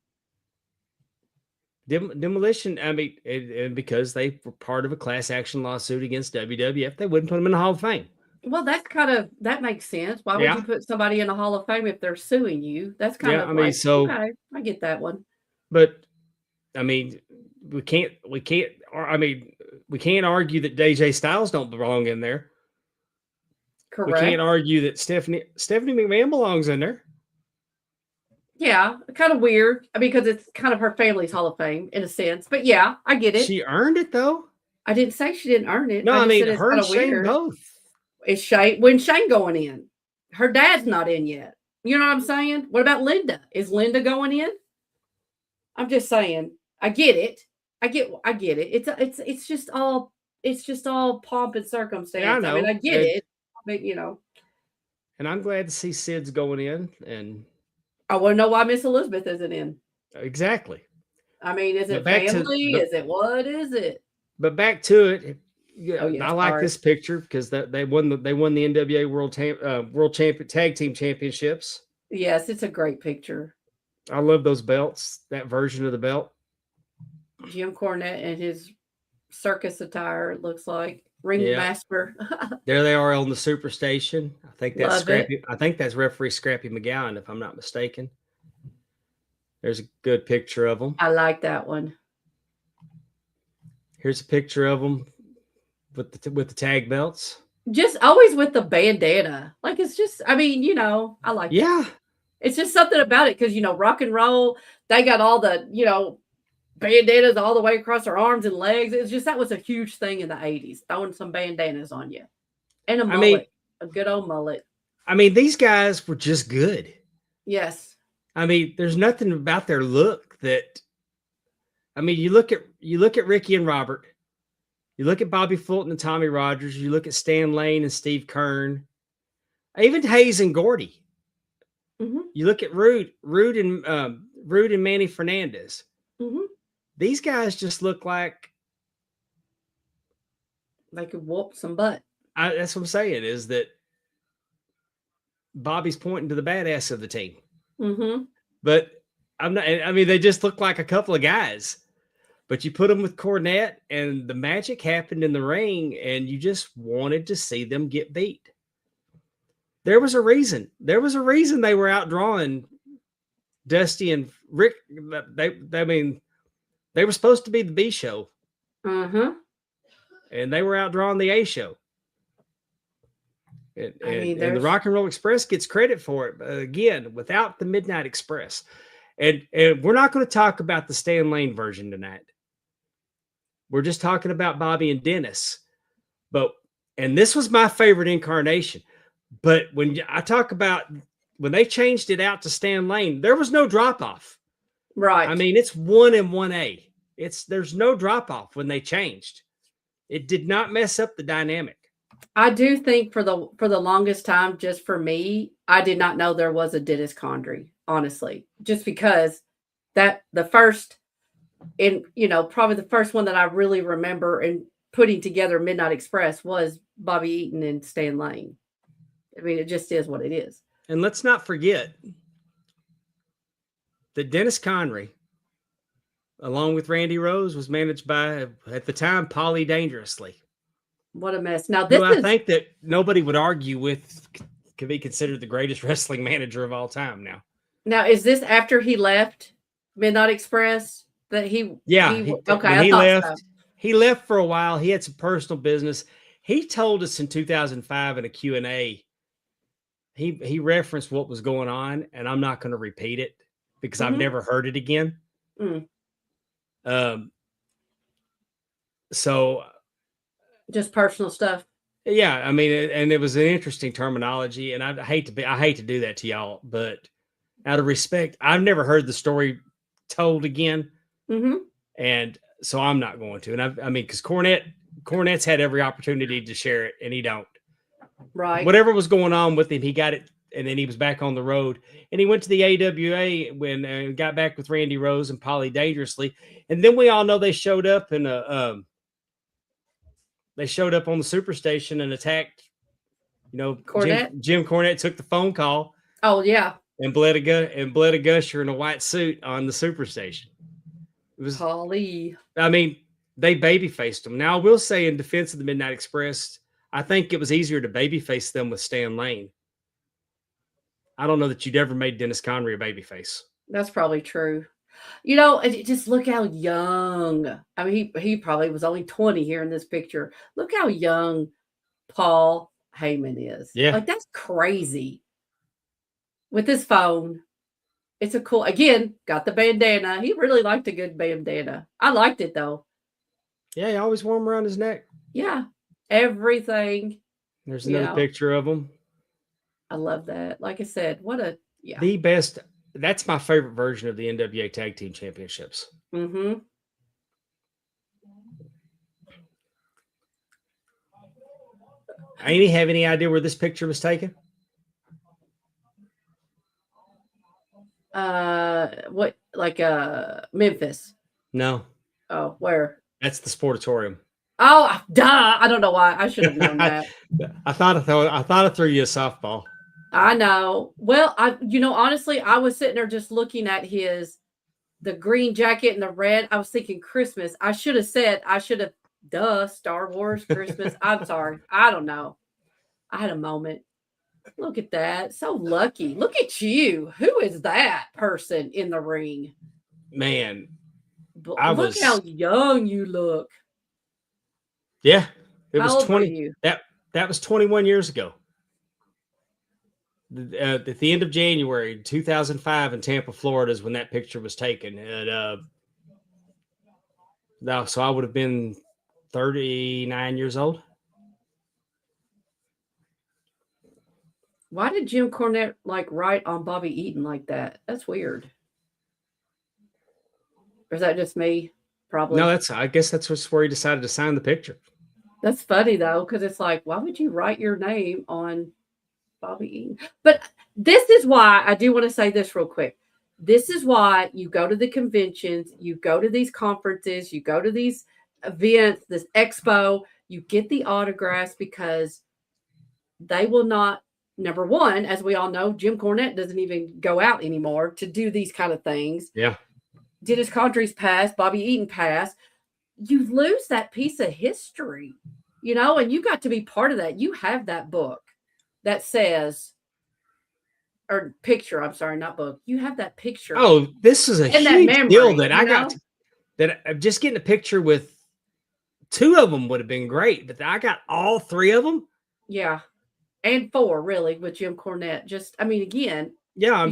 Demolition, I mean, and because they were part of a class action lawsuit against WWF, they wouldn't put them in the Hall of Fame. Well, that makes sense. Why would you put somebody in the Hall of Fame if they're suing you? That's kind of okay, I get that one. But I mean, we can't argue that DJ Styles don't belong in there. Correct. We can't argue that Stephanie McMahon belongs in there. Yeah, kind of weird because it's kind of her family's Hall of Fame in a sense. But yeah, I get it. She earned it though. I didn't say she didn't earn it. No, I mean her and Shane both. Is Shane going in? Her dad's not in yet. You know what I'm saying? What about Linda? Is Linda going in? I'm just saying. I get it. I get it. It's just all pomp and circumstance. Yeah, I know. I mean, I get it. But And I'm glad to see Sid's going in, and I want to know why Miss Elizabeth isn't in. Exactly. I mean, is it family? Is it what is it? But back to it. I like this picture because they won the NWA World Tag Team Championships. Yes, it's a great picture. I love those belts. That version of the belt. Jim Cornette and his circus attire. It looks like ringmaster. There they are on the Superstation. I think that's Scrappy. I think that's referee Scrappy McGowan, if I'm not mistaken. There's a good picture of them. I like that one. Here's a picture of them with the tag belts. Just always with the bandana. Like it's just, I mean, I like that. It's just something about it because rock and roll, they got all the, bandanas all the way across their arms and legs. It's just that was a huge thing in the 80s, throwing some bandanas on you. And a mullet. A good old mullet. I mean, these guys were just good. Yes. I mean, there's nothing about their look that I mean, you look at Ricky and Robert. You look at Bobby Fulton and Tommy Rogers. You look at Stan Lane and Steve Kern. Even Hayes and Gordy. Mm-hmm. You look at Rude and Manny Fernandez. Mm-hmm. These guys just look like they could whoop some butt. That's what I'm saying, is that Bobby's pointing to the badass of the team. Mm-hmm. But I'm not. I mean, they just look like a couple of guys. But you put them with Cornette, and the magic happened in the ring, and you just wanted to see them get beat. There was a reason. There was a reason they were outdrawing Dusty and Rick. They were supposed to be the B show. Mm-hmm. And they were outdrawing the A show. And the Rock and Roll Express gets credit for it. But again, without the Midnight Express. And we're not going to talk about the Stan Lane version tonight. We're just talking about Bobby and Dennis. And this was my favorite incarnation. But when I talk about when they changed it out to Stan Lane, there was no drop off. Right. I mean, it's 1 and 1A. There's no drop off when they changed. It did not mess up the dynamic. I do think for the longest time, just for me, I did not know there was a Dennis Condrey, honestly, just because the first, and probably the first one that I really remember in putting together Midnight Express was Bobby Eaton and Stan Lane. I mean, it just is what it is. And let's not forget that Dennis Connery, along with Randy Rose, was managed by, at the time, Paulie Dangerously. What a mess. Now, I think that nobody would argue with could be considered the greatest wrestling manager of all time now. Now, is this after he left Midnight Express? That he okay. He left. So. He left for a while. He had some personal business. He told us in 2005 in a Q&A he referenced what was going on, and I'm not going to repeat it because I've never heard it again. So just personal stuff. Yeah, I mean, and it was an interesting terminology, and I hate to do that to y'all, but out of respect, I've never heard the story told again, and so I'm not going to. And I mean, because Cornette's had every opportunity to share it, and he don't. Right. Whatever was going on with him, he got it, and then he was back on the road, and he went to the AWA when got back with Randy Rose and Polly Dangerously, and then we all know they showed up in a. They showed up on the Superstation and attacked, Cornette. Jim Cornette took the phone call. Oh yeah. And bled a gusher in a white suit on the Superstation. It was Polly. I mean, they babyfaced them. Now I will say in defense of the Midnight Express, I think it was easier to babyface them with Stan Lane. I don't know that you'd ever made Dennis Condrey a babyface. That's probably true. Just look how young. I mean, he probably was only 20 here in this picture. Look how young Paul Heyman is. Yeah. Like, that's crazy. With his phone. It's a cool, again, got the bandana. He really liked a good bandana. I liked it, though. Yeah, he always wore them around his neck. Yeah. Everything. There's another picture of him. I love that. Like I said, the best. That's my favorite version of the NWA Tag Team Championships. Amy, have any idea where this picture was taken? What, like Memphis? No. Oh, where? That's the Sportatorium. Oh, duh! I don't know why. I should have known that. I thought I threw you a softball. I know. Well, honestly, I was sitting there just looking at the green jacket and the red. I was thinking Christmas. I should have, Star Wars Christmas. I'm sorry. I don't know. I had a moment. Look at that. So lucky. Look at you. Who is that person in the ring? Man, look how young you look. Yeah. It How was old 20. were you? That was 21 years ago. At the end of January 2005 in Tampa, Florida is when that picture was taken. And so I would have been 39 years old. Why did Jim Cornette write on Bobby Eaton like that? That's weird. Or is that just me? Probably. No, I guess that's where he decided to sign the picture. That's funny though, because it's like, why would you write your name on Bobby Eaton? But this is why I do want to say this real quick. This is why you go to the conventions, you go to these conferences, you go to these events, this expo, you get the autographs, because they will not. Number one, as we all know, Jim Cornette doesn't even go out anymore to do these kind of things. Yeah. Dennis Condrey's passed, Bobby Eaton passed. You lose that piece of history, and you got to be part of that. You have that book that says, or picture, I'm sorry, not book. You have that picture. Oh, this is a huge deal that I got. That just getting a picture with two of them would have been great, but I got all three of them. Yeah. And four, really, with Jim Cornette. Again. Yeah,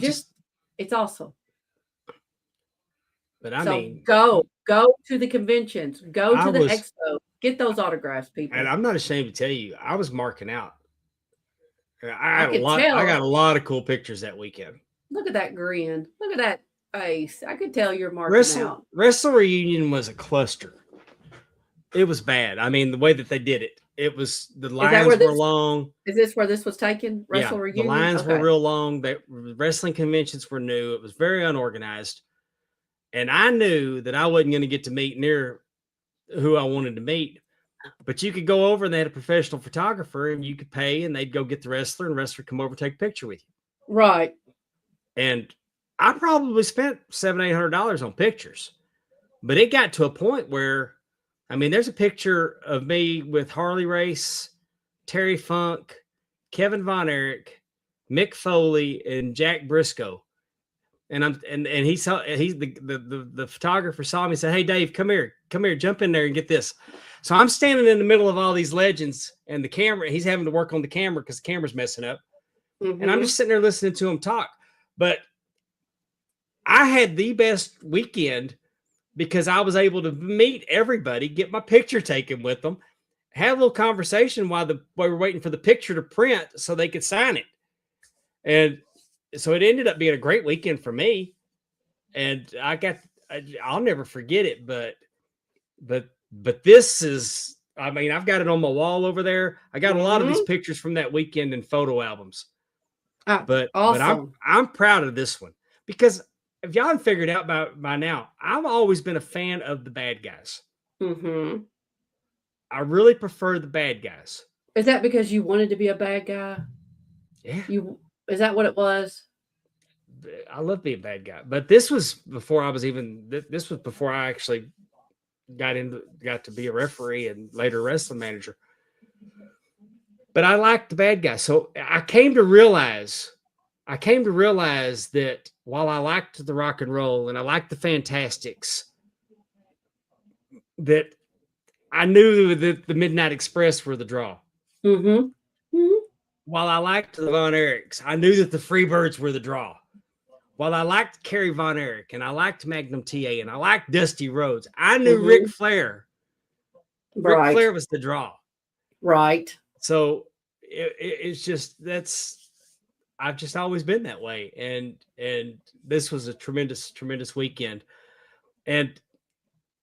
it's awesome. But I mean, go to the conventions, go to the expo, get those autographs, people. And I'm not ashamed to tell you, I was marking out. I got a lot of cool pictures that weekend. Look at that grin. Look at that face. I could tell you're marking out. Wrestle Reunion was a cluster. It was bad. I mean, the way that they did it. It was, the lines were long. Is this where this was taken? Wrestle Reunion? The lines were real long. The wrestling conventions were new. It was very unorganized. And I knew that I wasn't going to get to meet near who I wanted to meet. But you could go over and they had a professional photographer and you could pay and they'd go get the wrestler and the wrestler come over and take a picture with you. Right. And I probably spent $700-800 on pictures. But it got to a point where, there's a picture of me with Harley Race, Terry Funk, Kevin Von Erich, Mick Foley, and Jack Briscoe. And the photographer saw me and said, "Hey Dave, come here, jump in there and get this." So I'm standing in the middle of all these legends and the camera, he's having to work on the camera because the camera's messing up. And I'm just sitting there listening to them talk. But I had the best weekend because I was able to meet everybody, get my picture taken with them, have a little conversation while we were waiting for the picture to print so they could sign it. And so it ended up being a great weekend for me. And I'll never forget it, but this is, I mean, I've got it on my wall over there. I got a lot of these pictures from that weekend in photo albums. But I'm proud of this one because if y'all haven't figured out by now, I've always been a fan of the bad guys. I really prefer the bad guys. Is that because you wanted to be a bad guy? Yeah. Is that what it was? I love being a bad guy, but this was before I was this was before I actually got to be a referee and later a wrestling manager. But I liked the bad guy. So I came to realize that while I liked the rock and roll and I liked the Fantastics, that I knew that the Midnight Express were the draw. While I liked the Von Erichs, I knew that the Freebirds were the draw. While I liked Kerry Von Erich and I liked Magnum TA and I liked Dusty Rhodes, I knew Ric Flair. Ric Flair was the draw. Right. So it's just I've just always been that way. And this was a tremendous, tremendous weekend. And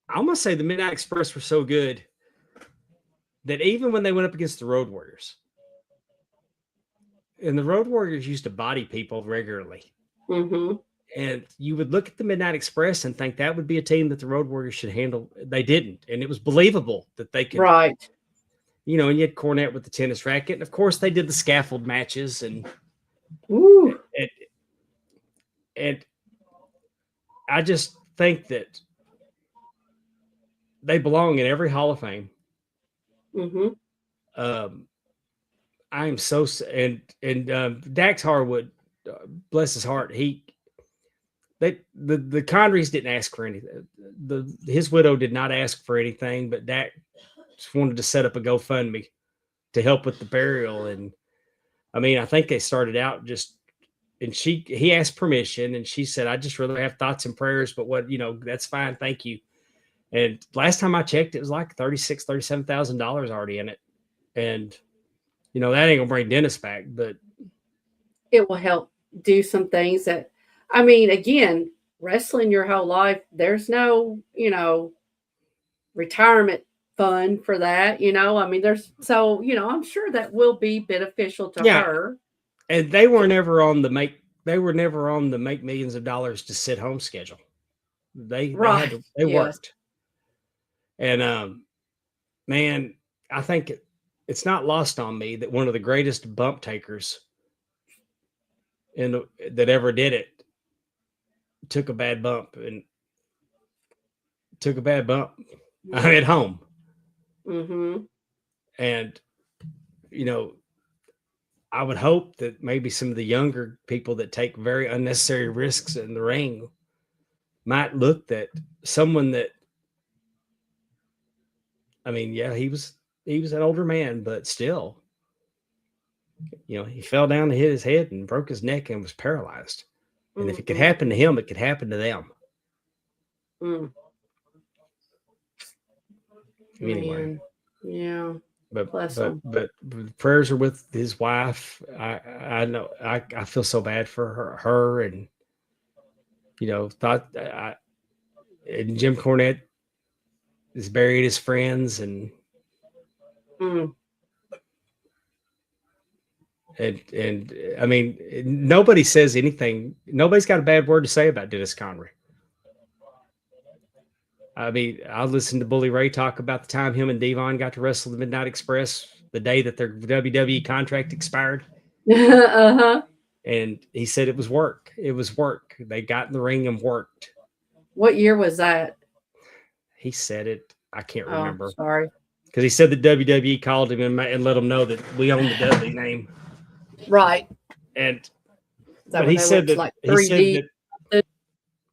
I'm going to say the Midnight Express were so good that even when they went up against the Road Warriors, and the Road Warriors used to body people regularly. And you would look at the Midnight Express and think that would be a team that the Road Warriors should handle. They didn't. And it was believable that they could. Right. You know, and you had Cornette with the tennis racket. And of course, they did the scaffold matches. And I just think that they belong in every Hall of Fame. I am so, and Dax Harwood, bless his heart, the Condreys didn't ask for anything. His widow did not ask for anything, but Dax just wanted to set up a GoFundMe to help with the burial. And I mean, I think they started out and he asked permission and she said, I just really have thoughts and prayers, but that's fine. Thank you. And last time I checked, it was like $37,000 already in it. And, that ain't gonna bring Dennis back, but it will help do some things that, I mean, again, wrestling your whole life, there's no, retirement fund for that, I mean, I'm sure that will be beneficial to her. And they were never on the make millions of dollars to sit home schedule. They worked. And man, I think it's not lost on me that one of the greatest bump takers that ever did it took a bad bump at home. And I would hope that maybe some of the younger people that take very unnecessary risks in the ring might look at someone that, I mean, yeah, he was an older man, but still, he fell down and hit his head and broke his neck and was paralyzed. And if it could happen to him, it could happen to them. Anyway. Yeah. But prayers are with his wife. I know I feel so bad for her and and Jim Cornette is buried his friends and I mean, nobody says anything. Nobody's got a bad word to say about Dennis Condrey. I mean, I listened to Bully Ray talk about the time him and Devon got to wrestle the Midnight Express the day that their WWE contract expired. And he said it was work. It was work. They got in the ring and worked. What year was that? He said it. I can't remember. Sorry. Because he said the WWE called him and let him know that we own the Dudley name. Right. And but he said that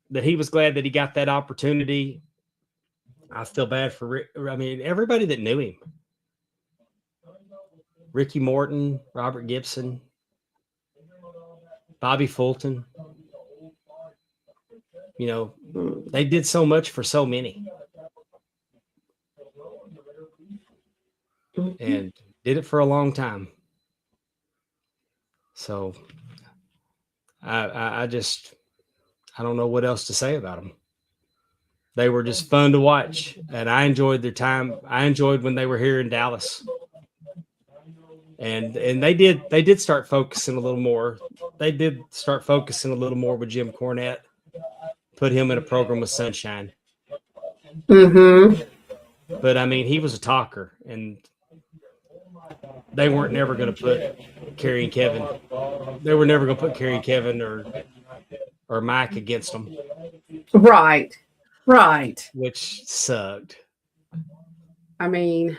that he was glad that he got that opportunity. I feel bad for Rick. I mean, everybody that knew him. Ricky Morton, Robert Gibson. Bobby Fulton. You know, they did so much for so many. And did it for a long time. So I don't know what else to say about them. They were just fun to watch, and I enjoyed their time. I enjoyed when they were here in Dallas, and they did start focusing a little more. They did start focusing a little more with Jim Cornette, put him in a program with Sunshine. Mm-hmm. But I mean, he was a talker, and they weren't never going to put Kerry and Kevin. They were never going to put Kerry and Kevin or Mike against them. Right. Which sucked. I mean,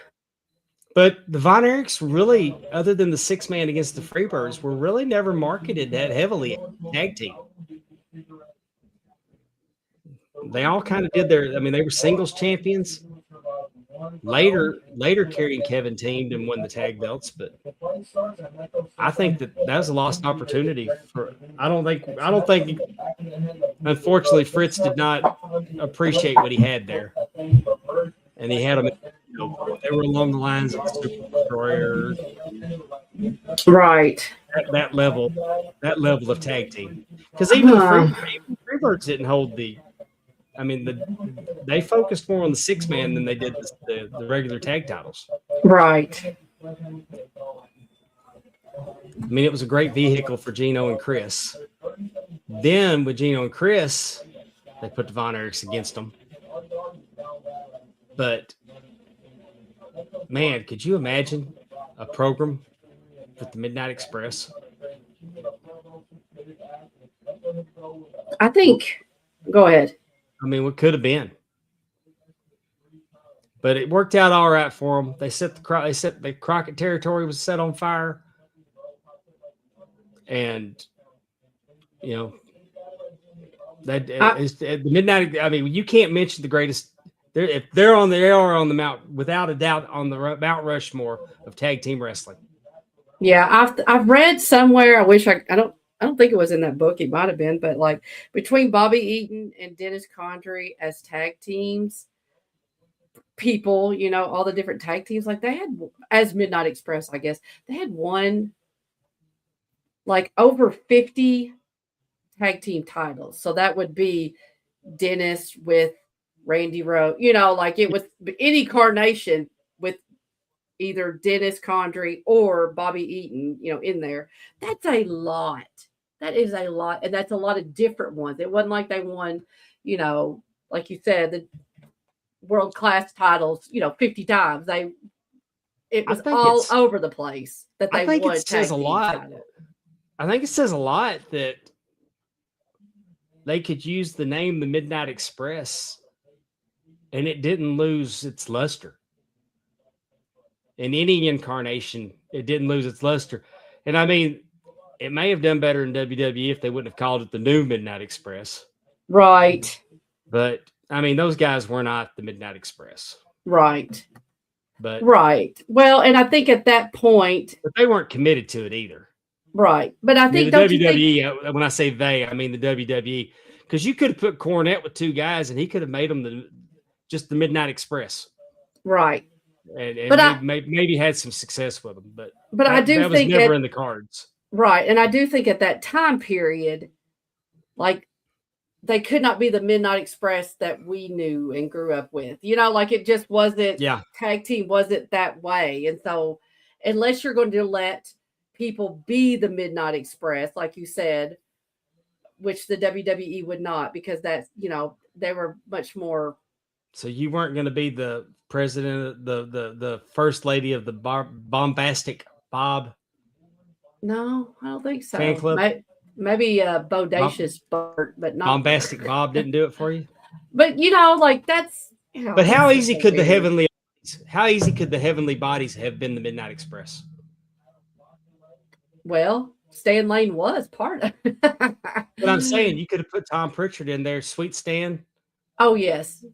but the Von Erichs really, other than the 6-man against the Freebirds, were really never marketed that heavily tag team. They all kind of did they were singles champions. Later, Kerry and Kevin teamed and won the tag belts, but I think that was a lost opportunity for. I don't think. Unfortunately, Fritz did not appreciate what he had there, and he had them. They were along the lines of the Super Destroyer, right? That level of tag team, because even the Freebirds didn't hold the. I mean, they focused more on the 6-man than they did the regular tag titles. Right. I mean, it was a great vehicle for Gino and Chris. Then with Gino and Chris, they put the Von Erichs against them. But, man, could you imagine a program with the Midnight Express? I think, go ahead. I mean, what could have been, but it worked out all right for them. They set the Crockett territory was set on fire, and the Midnight. I mean, you can't mention the greatest. If they are on the mount without a doubt on the Mount Rushmore of tag team wrestling. Yeah, I've read somewhere. I wish I don't think it was in that book. It might have been, but like between Bobby Eaton and Dennis Condrey as tag teams, people, all the different tag teams, like they had, as Midnight Express, I guess, they had won like over 50 tag team titles. So that would be Dennis with Randy Rowe, like it was any carnation with either Dennis Condrey or Bobby Eaton, in there. That's a lot. That is a lot. And that's a lot of different ones. It wasn't like they won, like you said, the world-class titles, 50 times. It was all over the place that they won. I think it says a lot. I think it says a lot that they could use the name the Midnight Express and it didn't lose its luster. In any incarnation, it didn't lose its luster. And I mean, it may have done better in WWE if they wouldn't have called it the new Midnight Express. Right. But, I mean, those guys were not the Midnight Express. Right. But right. Well, and I think at that point... But they weren't committed to it either. Right. But I think... the WWE, when I say they, I mean the WWE. Because you could have put Cornette with two guys and he could have made them just the Midnight Express. Right. And maybe had some success with them, but I do that think was never in the cards. Right. And I do think at that time period, like they could not be the Midnight Express that we knew and grew up with, like it just wasn't, tag team wasn't that way. And so unless you're going to let people be the Midnight Express, like you said, which the WWE would not, because that's, they were much more. So you weren't going to be the president, the first lady of the bombastic Bob? No, I don't think so. Fan club? Maybe Bodacious Bart, but not Bombastic Bob didn't do it for you? But like that's But how easy could the heavenly bodies have been the Midnight Express? Well, Stan Lane was part of it. But I'm saying you could have put Tom Pritchard in there, Sweet Stan. Oh yes.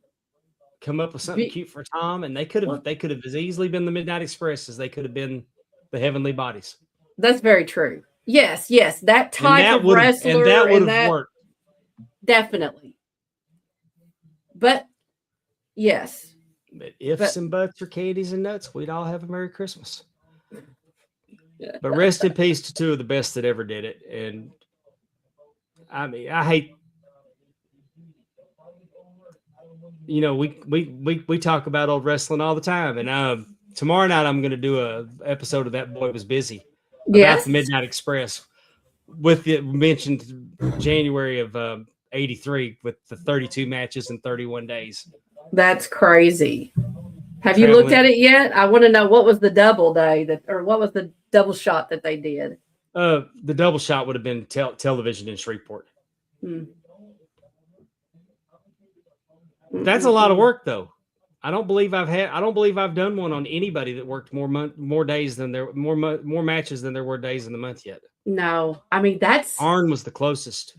Come up with something cute for Tom, and they could have as easily been the Midnight Express as they could have been the Heavenly Bodies. That's very true. Yes, that type of wrestler, and that would have worked. Definitely. But yes. But ifs and buts or candies and nuts, we'd all have a Merry Christmas. But rest in peace to two of the best that ever did it. And I mean, I hate, we talk about old wrestling all the time. And tomorrow night I'm going to do a episode of That Boy Was Busy about the Midnight Express with the mentioned January of 83 with the 32 matches in 31 days. That's crazy. Have you looked at it yet? I want to know what was the double day or what was the double shot that they did? The double shot would have been television in Shreveport. That's a lot of work, though. I don't believe I've done one on anybody that worked more matches than there were days in the month yet. No, I mean Arn was the closest.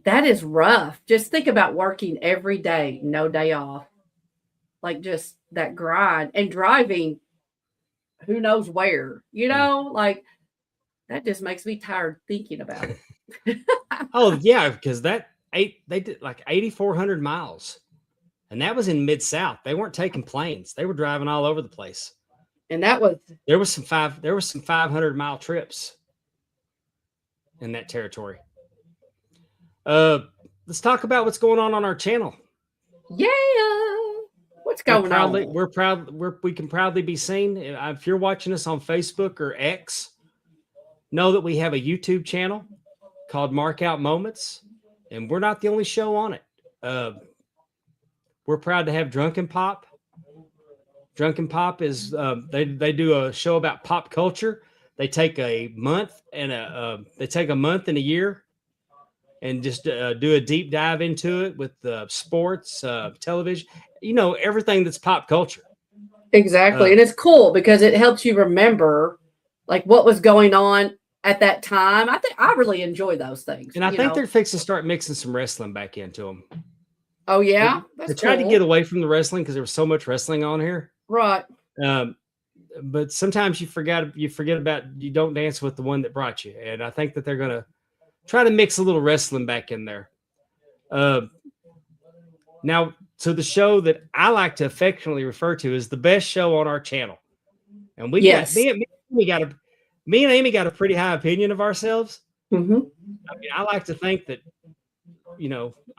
That is rough. Just think about working every day, no day off. Like just that grind and driving who knows where, like that just makes me tired thinking about it. Oh yeah, because they did like 8,400 miles, and that was in Mid-South. They weren't taking planes; they were driving all over the place. And there was some 500-mile trips in that territory. Let's talk about what's going on our channel. Yeah. What's going on? We're proud. We can proudly be seen. If you're watching us on Facebook or X, know that we have a YouTube channel called Markout Moments, and we're not the only show on it. We're proud to have Drunken Pop. Drunken Pop is they do a show about pop culture. They take a month and a year and just do a deep dive into it with sports, television, everything that's pop culture. Exactly. And it's cool because it helps you remember like what was going on at that time. I think I really enjoy those things. And I think they're fixing to start mixing some wrestling back into them. Oh, yeah? They tried to get away from the wrestling because there was so much wrestling on here. Right. But sometimes you forget about, you don't dance with the one that brought you. And I think that they're going to try to mix a little wrestling back in there. Now, to the show that I like to affectionately refer to as the best show on our channel. And me and Amy got a pretty high opinion of ourselves. Mm-hmm. I mean, I like to think that,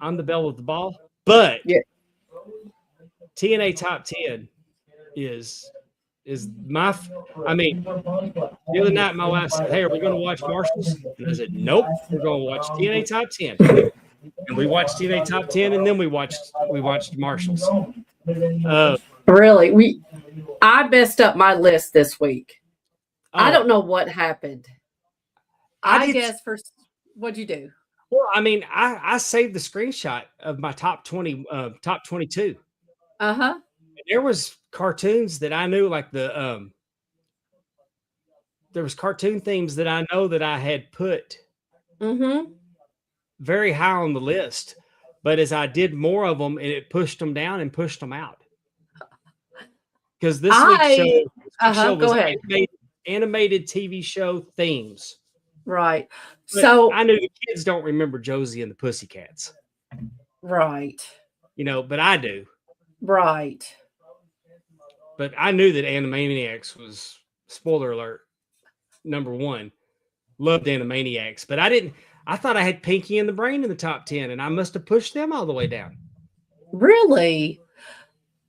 I'm the belle of the ball. But TNA Top 10 is my, the other night my wife said, "Hey, are we going to watch Marshalls?" And I said, "Nope, we're going to watch TNA Top 10." And we watched TNA Top 10, and then we watched Marshalls. Really? I messed up my list this week. I don't know what happened. I guess what'd you do? Well, I saved the screenshot of my top 20, top 22. Uh-huh. There was cartoons that I knew, like there was cartoon themes that I know that I had put very high on the list. But as I did more of them, it pushed them down and pushed them out. Because this week's show was animated TV show themes. Right. But so I knew the kids don't remember Josie and the Pussycats. Right. But I do. Right. But I knew that Animaniacs was, spoiler alert, number one. Loved Animaniacs. But I thought I had Pinky and the Brain in the top 10, and I must have pushed them all the way down. Really?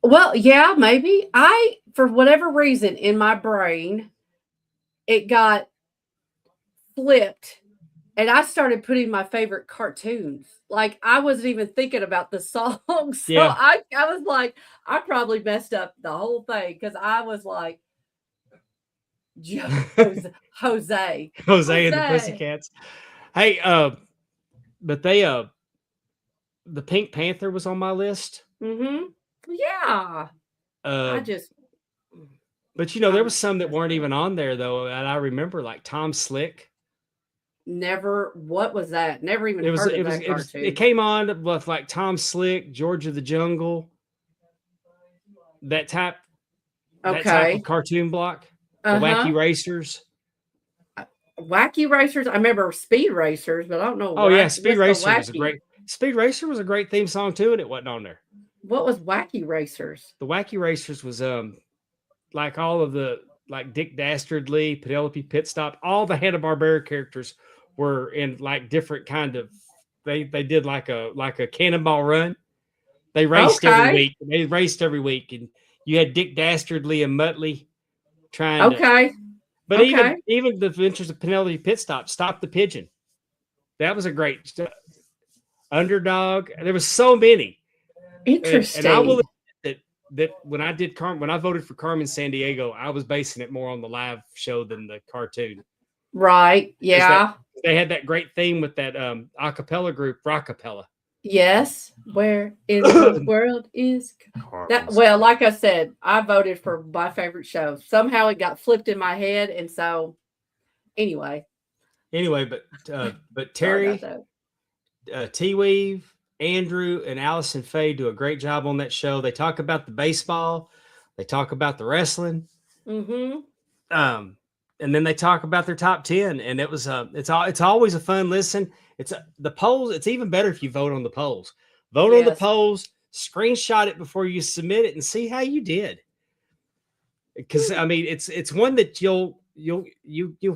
Well, yeah, maybe. For whatever reason, in my brain, it got flipped, and I started putting my favorite cartoons. Like, I wasn't even thinking about the songs. So I was like, I probably messed up the whole thing because I was like, Jose and the Pussycats. Hey, but the Pink Panther was on my list. Mm-hmm. Yeah. But there was some that weren't even on there though, and I remember like Tom Slick. Never. What was that? Never even heard of that cartoon. It came on with like Tom Slick, George of the Jungle, that type of cartoon block. The Wacky Racers. Wacky Racers. I remember Speed Racers, but I don't know. Oh yeah, Speed Racer was a great. Speed Racer was a great theme song too, and it wasn't on there. What was Wacky Racers? The Wacky Racers was like all of the like Dick Dastardly, Penelope Pitstop, all the Hanna-Barbera characters were in like different kind of. They did like a cannonball run. They raced every week. They raced every week, and you had Dick Dastardly and Muttley trying. Okay. But even the Adventures of Penelope Pitstop, Stop the Pigeon. That was a great Underdog. There was so many. Interesting. And I will admit that when I voted for Carmen Sandiego, I was basing it more on the live show than the cartoon. Right. Yeah. They had that great theme with that a cappella group, Rockapella. Yes. Where in the world is that? Well, like I said, I voted for my favorite show. Somehow it got flipped in my head, and so anyway, but Terry, T-Weave, Andrew, and Allison Faye do a great job on that show. They talk about the baseball, they talk about the wrestling, and then they talk about their top 10. And it was it's always a fun listen. It's the polls. It's even better if you vote on the polls. Vote on the polls, screenshot it before you submit it, and see how you did. Because I mean, it's one that you'll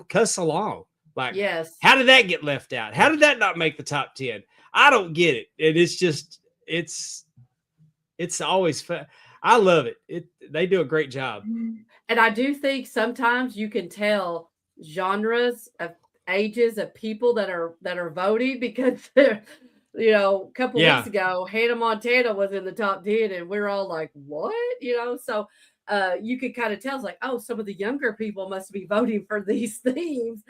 cuss along. Like, yes, how did that get left out? How did that not make the top 10? I don't get it. And it's just it's always fun. I love it. They do a great job. And I do think sometimes you can tell genres of ages of people that are voting, because they're, a couple weeks ago, Hannah Montana was in the top 10, and we're all like, what? So you could kind of tell, it's like, oh, some of the younger people must be voting for these themes.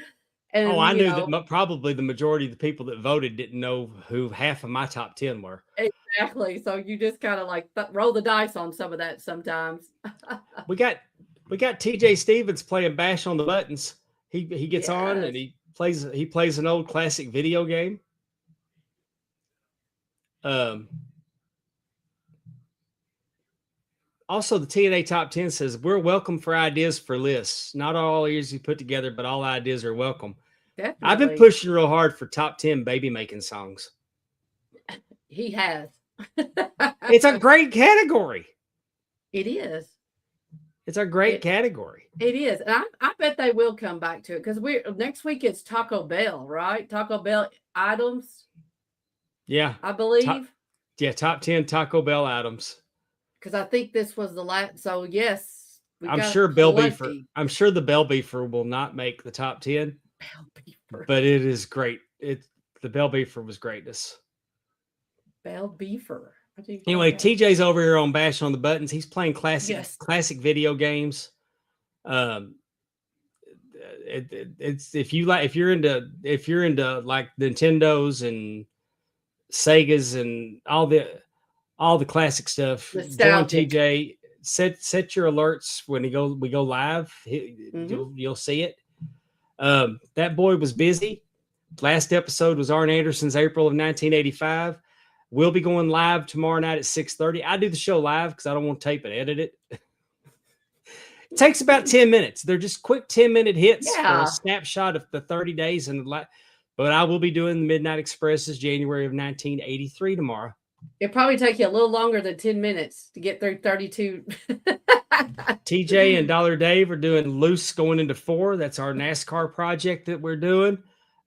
And, I knew that probably the majority of the people that voted didn't know who half of my top 10 were. Exactly. So you just kind of like roll the dice on some of that sometimes. We got TJ Stevens playing Bash on the Buttons. He gets on and he plays an old classic video game. Also, the TNA Top 10 says, we're welcome for ideas for lists. Not all easy put together, but all ideas are welcome. Definitely. I've been pushing real hard for top 10 baby making songs. He has. It's a great category. It is. It's a great category. It is. And I bet they will come back to it, because next week it's Taco Bell, right? Taco Bell items. Yeah. I believe. Top 10 Taco Bell items. Because I think this was the last. So yes, I'm sure the Bell Beefer will not make the top 10. Bell Beefer. But it is great. The Bell Beefer was greatness. Bell Beefer. Anyway, TJ's over here on Bash on the Buttons. He's playing classic video games. It's if you're into like Nintendos and Segas and all the classic stuff. Join TJ. Set your alerts when we go live. You'll see it. That boy was busy. Last episode was Arn Anderson's April of 1985. We'll be going live tomorrow night at 6:30. I do the show live because I don't want to tape and edit it. It takes about 10 minutes. They're just quick 10-minute hits for a snapshot of the 30 days. But I will be doing the Midnight Express's January of 1983 tomorrow. It'll probably take you a little longer than 10 minutes to get through 32. TJ and Dollar Dave are doing Loose going into 4. That's our NASCAR project that we're doing.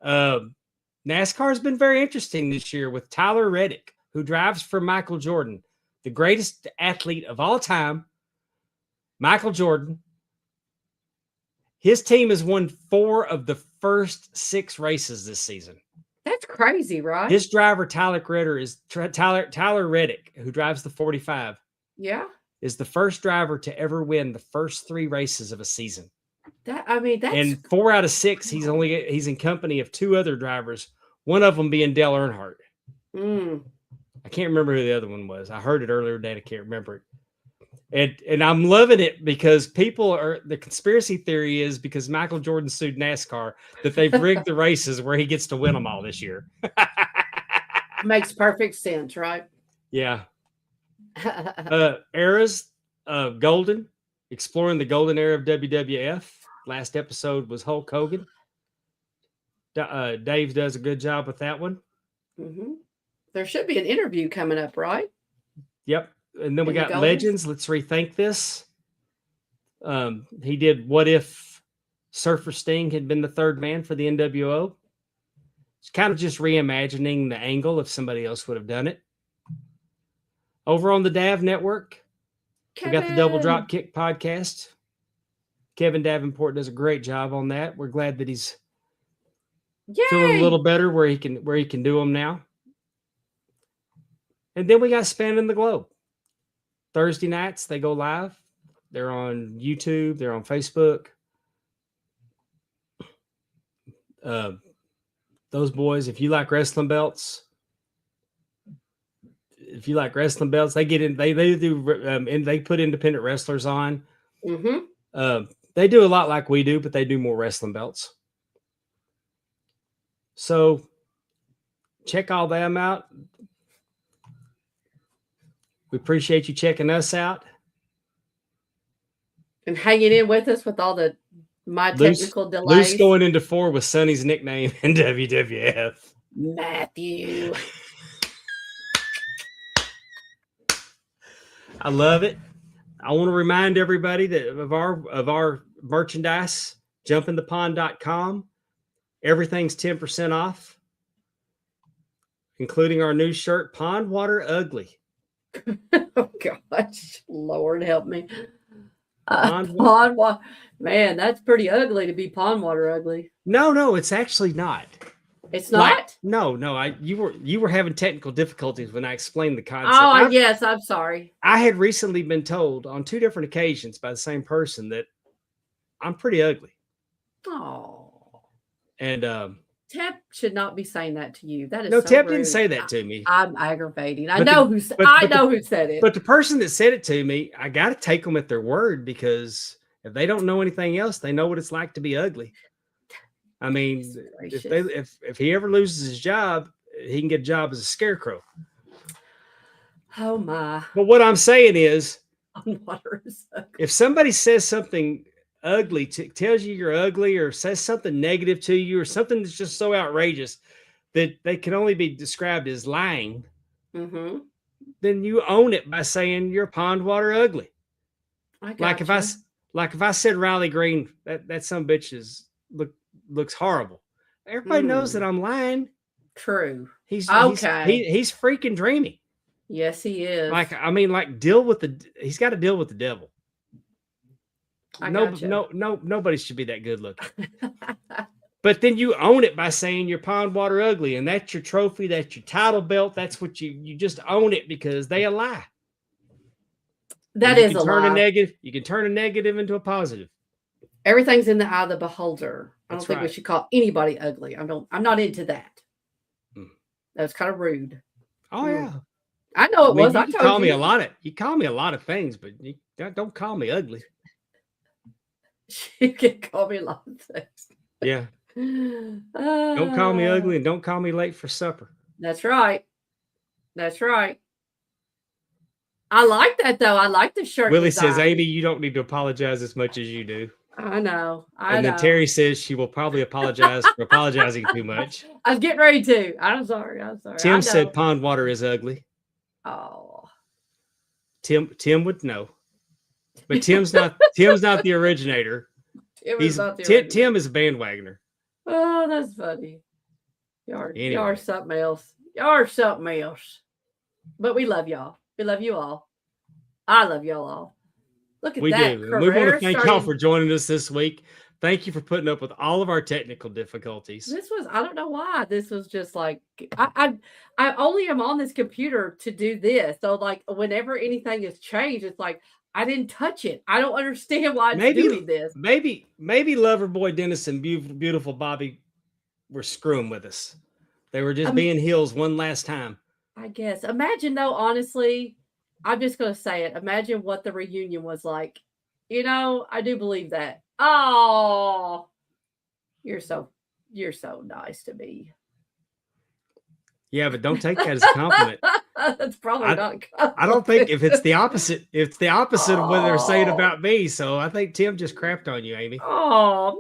NASCAR has been very interesting this year with Tyler Reddick, who drives for Michael Jordan, the greatest athlete of all time. Michael Jordan. His team has won 4 of the first 6 races this season. That's crazy, right? His driver, Tyler Reddick, who drives the 45. Yeah. Is the first driver to ever win the first 3 races of a season. That's and 4 out of 6, he's in company of 2 other drivers, one of them being Dale Earnhardt. I can't remember who the other one was. I heard it earlier today. I can't remember it. And I'm loving it because the conspiracy theory is because Michael Jordan sued NASCAR that they've rigged the races where he gets to win them all this year. Makes perfect sense, right? Yeah. Eras Golden, exploring the golden era of WWF. Last episode was Hulk Hogan. Dave does a good job with that one. Mm-hmm. There should be an interview coming up, right? Yep. And then we In the got Goldens? Legends. Let's rethink this. He did What If Surfer Sting had been the third man for the NWO? It's kind of just reimagining the angle if somebody else would have done it. Over on the DAV network, we got the Double Drop Kick podcast. Kevin Davenport does a great job on that. We're glad that he's feeling a little better where he can do them now. And then we got Spanning the Globe. Thursday nights, they go live. They're on YouTube. They're on Facebook. Those boys, if you like wrestling belts, they get in. They do, and they put independent wrestlers on. Mm-hmm. They do a lot like we do, but they do more wrestling belts. So check all them out. We appreciate you checking us out. And hanging in with us with all the technical delays. Loose going into 4 with Sonny's nickname in WWF. Matthew. I love it. I want to remind everybody that of our merchandise, jumpinthepond.com. Everything's 10% off, including our new shirt, Pond Water Ugly. Oh gosh, Lord help me. Pond water, man, that's pretty ugly to be pond water ugly. No, it's actually not. It's not. No. You were having technical difficulties when I explained the concept. Oh, yes, I'm sorry. I had recently been told on 2 different occasions by the same person that I'm pretty ugly. Oh, and Tep should not be saying that to you. That is no. So Tep rude. didn't say that to me. I'm aggravating. I know who said it. But the person that said it to me, I got to take them at their word, because if they don't know anything else, they know what it's like to be ugly. I mean, if he ever loses his job, he can get a job as a scarecrow. Oh my! But what I'm saying is, water is ugly. If somebody says something ugly, tells you you're ugly, or says something negative to you, or something that's just so outrageous that they can only be described as lying, mm-hmm. then you own it by saying you're pond water ugly. If I said Riley Green, that some bitch looks horrible. Everybody knows that I'm lying. True. He's freaking dreamy. Yes, he is. He's got to deal with the devil. Nobody should be that good looking. But then you own it by saying you're pond water ugly, and that's your trophy, that's your title belt, that's what you just own it, because they a lie. That is a lie. You can turn a negative into a positive. Everything's in the eye of the beholder. I don't think we should call anybody ugly. I'm not into that. That was kind of rude. Oh yeah. I know it was. You call me a lot of things, but you don't call me ugly. You can call me a lot of things. Yeah. Don't call me ugly, and don't call me late for supper. That's right. I like that, though. I like the shirt. Willie says, Amy, you don't need to apologize as much as you do. I know. And then Terry says she will probably apologize for apologizing too much. I was getting ready to. I'm sorry. Tim said pond water is ugly. Oh. Tim would know. But Tim's not the originator. Tim is a bandwagoner. Oh, that's funny. You are something else. But we love y'all. We love you all. I love y'all all. Look at that. We do. And we want to thank y'all for joining us this week. Thank you for putting up with all of our technical difficulties. I don't know why. This was just like, I only am on this computer to do this. So like whenever anything is changed, it's like, I didn't touch it. I don't understand why it's doing this. Maybe Loverboy Dennis and Beautiful Bobby were screwing with us. They were just being heels one last time. I guess. Imagine though, honestly, I'm just going to say it. Imagine what the reunion was like. I do believe that. Oh, you're so nice to me. Yeah, but don't take that as a compliment. That's probably not a compliment. I don't think if it's the opposite of what they're saying about me. So I think Tim just crapped on you, Amy. Oh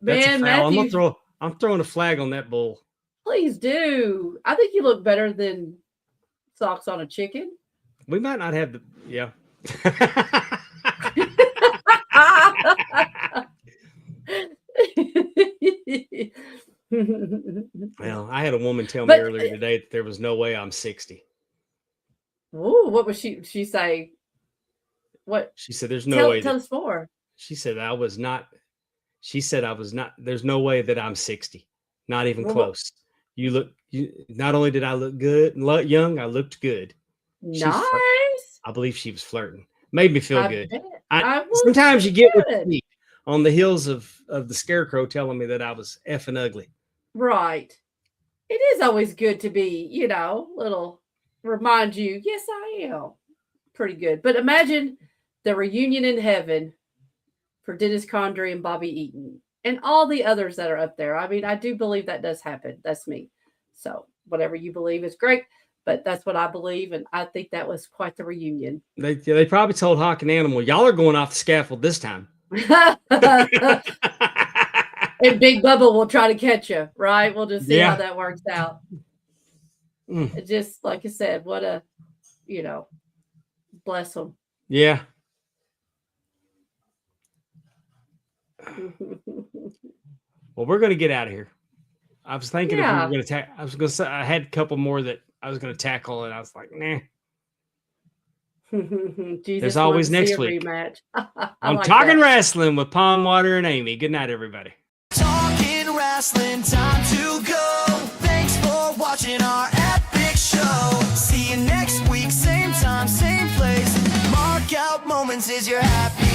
man. That's a foul. I'm throwing a flag on that bull. Please do. I think you look better than socks on a chicken. We might not have the yeah. Well, I had a woman tell me earlier today that there was no way I'm 60. Ooh, what was she say? What she said? There's no way. Tell us more. She said I was not. She said I was not. There's no way that I'm 60. Not even close. You not only did I look good, young, I looked good. Nice. I believe she was flirting. Made me feel good. Sometimes you get what you need on the heels of the scarecrow telling me that I was effing ugly. Right. It is always good to be, little remind you, yes, I am. Pretty good. But imagine the reunion in heaven for Dennis Condrey and Bobby Eaton and all the others that are up there. I mean, I do believe that does happen. That's me. So whatever you believe is great. But that's what I believe, and I think that was quite the reunion. They probably told Hawk and Animal, y'all are going off the scaffold this time. And Big Bubba will try to catch you, right? We'll just see how that works out. Just like I said, what a, bless them. Yeah. Well, we're going to get out of here. I was thinking if we were going to I was going to say I had a couple more that I was going to tackle, and I was like, nah. There's always next week. Rematch. I'm talking wrestling with Palm Water and Amy. Good night, everybody. Talking wrestling, time to go. Thanks for watching our epic show. See you next week, same time, same place. Markout Moments is your happy